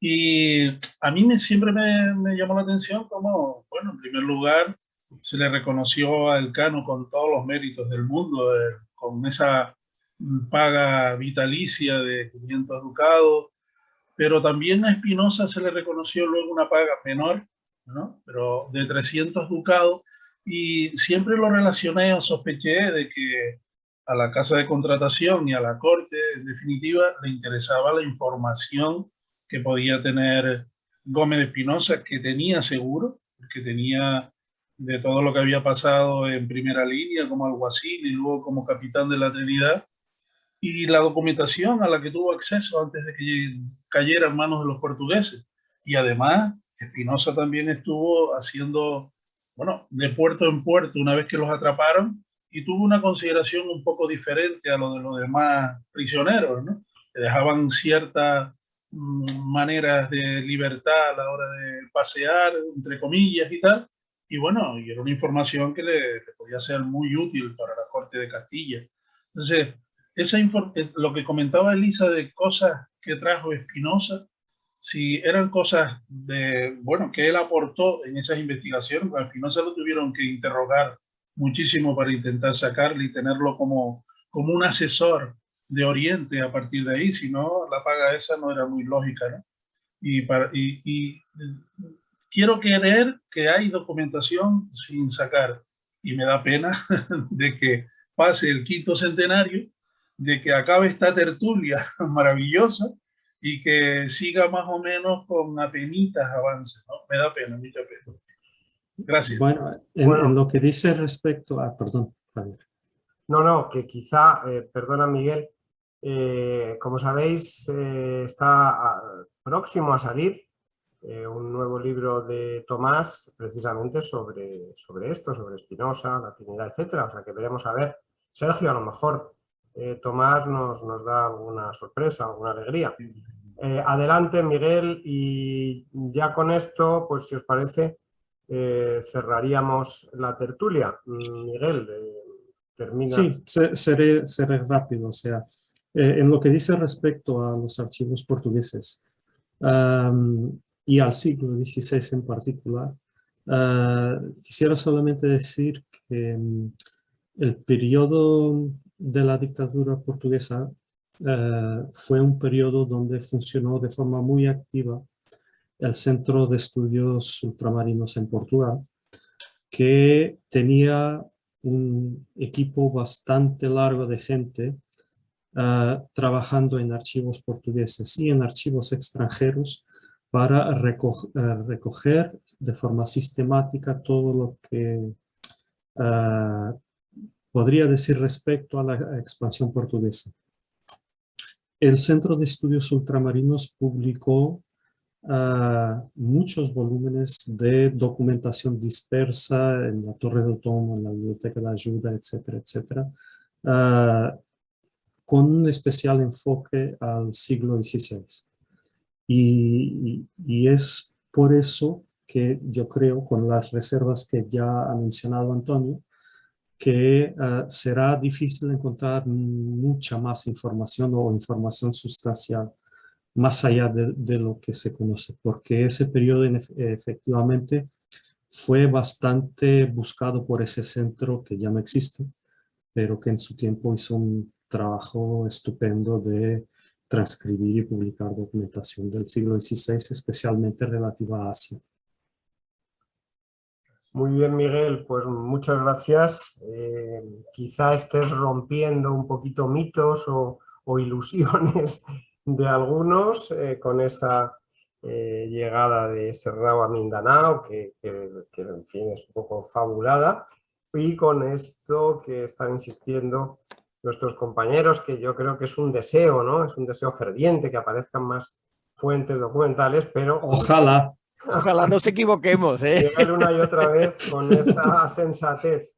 Y a mí siempre me llamó la atención como, bueno, en primer lugar, se le reconoció a Elcano con todos los méritos del mundo, con esa paga vitalicia de 500 ducados, pero también a Espinosa se le reconoció luego una paga menor, ¿no? Pero de 300 ducados, y siempre lo relacioné o sospeché de que a la casa de contratación y a la corte, en definitiva, le interesaba la información que podía tener Gómez de Espinosa, que tenía seguro, que tenía de todo lo que había pasado en primera línea como alguacil y luego como capitán de la Trinidad, y la documentación a la que tuvo acceso antes de que cayera en manos de los portugueses. Y además, Espinosa también estuvo haciendo, bueno, de puerto en puerto una vez que los atraparon, y tuvo una consideración un poco diferente a lo de los demás prisioneros, ¿no? Le dejaban ciertas maneras de libertad a la hora de pasear, entre comillas y tal, y bueno, y era una información que le podía ser muy útil para la corte de Castilla. Entonces, lo que comentaba Elisa de cosas que trajo Espinosa, si eran cosas de, bueno, que él aportó en esas investigaciones, a Espinosa lo tuvieron que interrogar muchísimo para intentar sacarle y tenerlo como un asesor de Oriente a partir de ahí, si no, la paga esa no era muy lógica, ¿no? Y quiero creer que hay documentación sin sacar, y me da pena de que pase el 5º centenario, de que acabe esta tertulia maravillosa y que siga más o menos con apenitas avances, ¿no? Me da pena, mucha pena. Gracias. Bueno, en lo que dice respecto a... Perdón, Javier. No, que quizá, perdona Miguel, como sabéis, está próximo a salir un nuevo libro de Tomás precisamente sobre esto, sobre Espinosa, la Trinidad, etcétera. O sea que veremos a ver. Sergio, a lo mejor Tomás nos da alguna sorpresa, alguna alegría. Adelante, Miguel, y ya con esto, pues si os parece, cerraríamos la tertulia. Miguel, termina. Sí, seré rápido. O sea, en lo que dice respecto a los archivos portugueses y al siglo XVI en particular, quisiera solamente decir que el periodo de la dictadura portuguesa fue un periodo donde funcionó de forma muy activa el Centro de Estudios Ultramarinos en Portugal, que tenía un equipo bastante largo de gente trabajando en archivos portugueses y en archivos extranjeros para recoger de forma sistemática todo lo que podría decir respecto a la expansión portuguesa. El Centro de Estudios Ultramarinos publicó muchos volúmenes de documentación dispersa en la Torre del Tomo, en la Biblioteca de Ayuda, etcétera, etcétera, con un especial enfoque al siglo XVI. Y es por eso que yo creo, con las reservas que ya ha mencionado Antonio, que será difícil encontrar mucha más información o información sustancial más allá de lo que se conoce, porque ese periodo efectivamente fue bastante buscado por ese centro que ya no existe, pero que en su tiempo hizo un trabajo estupendo de transcribir y publicar documentación del siglo XVI, especialmente relativa a Asia. Muy bien, Miguel, pues muchas gracias. Quizá estés rompiendo un poquito mitos o ilusiones de algunos con esa llegada de Serrao a Mindanao, que en fin es un poco fabulada, y con esto que están insistiendo nuestros compañeros, que yo creo que es un deseo, ¿no? Es un deseo ferviente que aparezcan más fuentes documentales, pero... Ojalá. Ojalá nos equivoquemos, ¿eh? Llegar una y otra vez con esa sensatez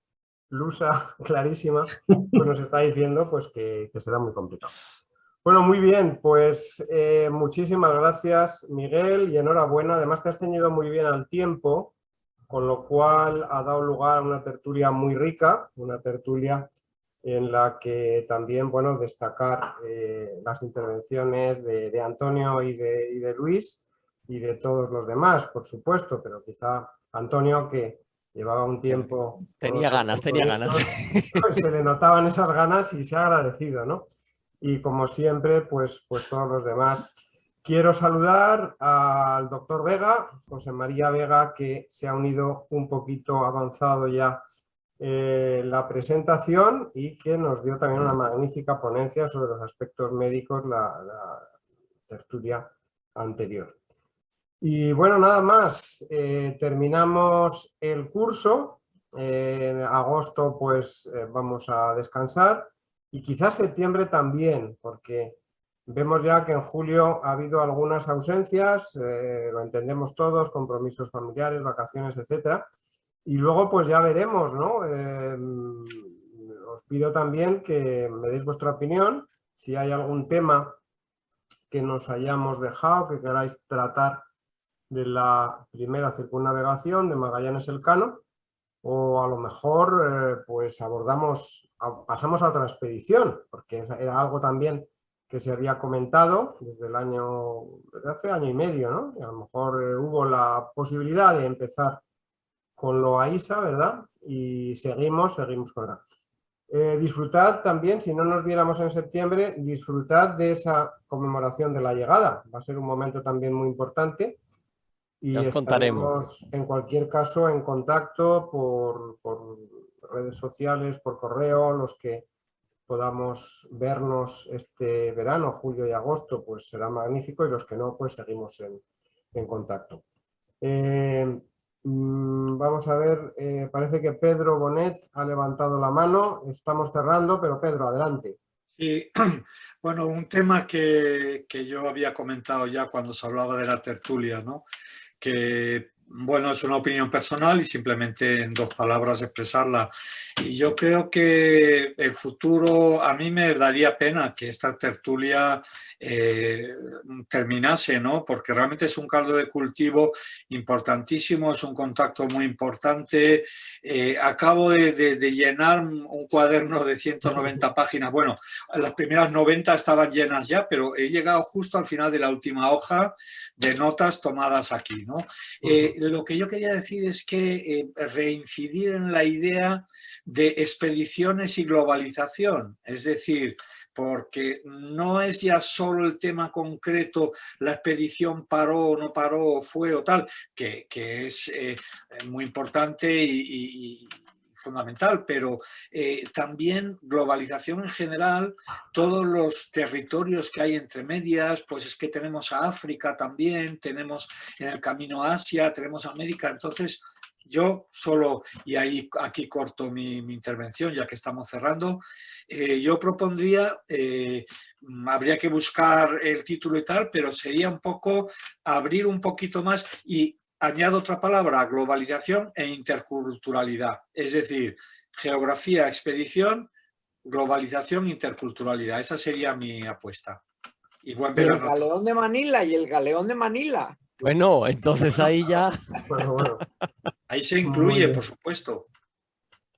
lusa, clarísima, pues nos está diciendo pues, que será muy complicado. Bueno, muy bien, pues muchísimas gracias, Miguel, y enhorabuena. Además te has ceñido muy bien al tiempo, con lo cual ha dado lugar a una tertulia muy rica, una tertulia en la que también, bueno, destacar las intervenciones de Antonio y de Luis, y de todos los demás, por supuesto, pero quizá Antonio, que llevaba un tiempo... Tenía ganas. Pues se le notaban esas ganas y se ha agradecido, ¿no? Y como siempre, pues todos los demás Quiero saludar al doctor Vega, José María Vega, que se ha unido un poquito avanzado ya la presentación y que nos dio también una magnífica ponencia sobre los aspectos médicos, la tertulia anterior. Y bueno, nada más, terminamos el curso. En agosto pues vamos a descansar y quizás septiembre también, porque vemos ya que en julio ha habido algunas ausencias, lo entendemos todos, compromisos familiares, vacaciones, etcétera. Y luego pues ya veremos, ¿no? Os pido también que me deis vuestra opinión, si hay algún tema que nos hayamos dejado, que queráis tratar de la primera circunnavegación de Magallanes-Elcano, o a lo mejor pues pasamos a otra expedición, porque era algo también que se había comentado desde hace año y medio, ¿no? Y a lo mejor hubo la posibilidad de empezar con Loaiza, ¿verdad? Y seguimos con la... disfrutad también, si no nos viéramos en septiembre, disfrutad de esa conmemoración de la llegada. Va a ser un momento también muy importante. Y estaremos en cualquier caso en contacto por redes sociales, por correo, los que podamos vernos este verano, julio y agosto, pues será magnífico, y los que no, pues seguimos en contacto. Vamos a ver, parece que Pedro Bonet ha levantado la mano, estamos cerrando, pero Pedro, adelante. Sí, bueno, un tema que yo había comentado ya cuando se hablaba de la tertulia, ¿no? Que, bueno, es una opinión personal y simplemente en 2 palabras expresarla. Y yo creo que el futuro, a mí me daría pena que esta tertulia terminase, ¿no? Porque realmente es un caldo de cultivo importantísimo, es un contacto muy importante. Acabo de llenar un cuaderno de 190 páginas. Bueno, las primeras 90 estaban llenas ya, pero he llegado justo al final de la última hoja de notas tomadas aquí, ¿no? Lo que yo quería decir es que reincidir en la idea de expediciones y globalización, es decir, porque no es ya solo el tema concreto, la expedición paró o no paró, fue o tal, que es muy importante y fundamental, pero también globalización en general, todos los territorios que hay entre medias, pues es que tenemos a África también, tenemos en el camino a Asia, tenemos a América, entonces yo solo, y aquí corto mi intervención ya que estamos cerrando, yo propondría, habría que buscar el título y tal, pero sería un poco abrir un poquito más y añado otra palabra, globalización e interculturalidad, es decir, geografía, expedición, globalización, interculturalidad, esa sería mi apuesta. Y buen verano. El galeón de Manila y el galeón de Manila. Bueno, entonces ahí ya... Bueno. Ahí se incluye, por supuesto.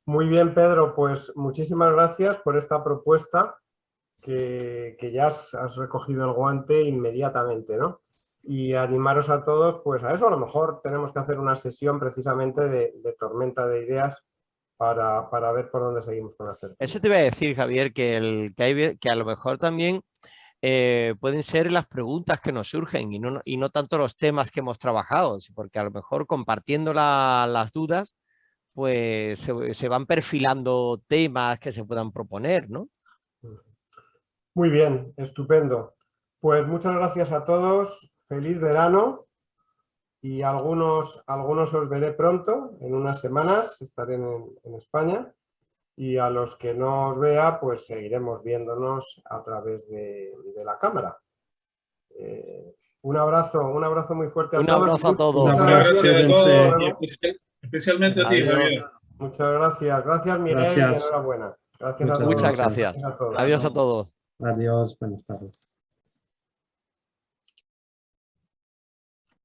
Muy bien, Pedro, pues muchísimas gracias por esta propuesta que ya has recogido el guante inmediatamente, ¿no? Y animaros a todos, pues a eso, a lo mejor tenemos que hacer una sesión precisamente de tormenta de ideas para ver por dónde seguimos con las tertulias. Eso te iba a decir, Javier, que a lo mejor también pueden ser las preguntas que nos surgen y no tanto los temas que hemos trabajado, porque a lo mejor compartiendo las dudas, pues se van perfilando temas que se puedan proponer, ¿no? Muy bien, estupendo. Pues muchas gracias a todos, feliz verano, y algunos os veré pronto, en unas semanas estaré en España, y a los que no os vea, pues seguiremos viéndonos a través de la cámara. Un abrazo muy fuerte a todos. Un abrazo a todos. Muchas Gracias a todos, gracias. especialmente a ti, Adiós. Javier. Muchas gracias. Gracias, Miguel, Gracias. y enhorabuena. Gracias a todos. Muchas gracias. Gracias a todos. Adiós a todos. Adiós, buenas tardes.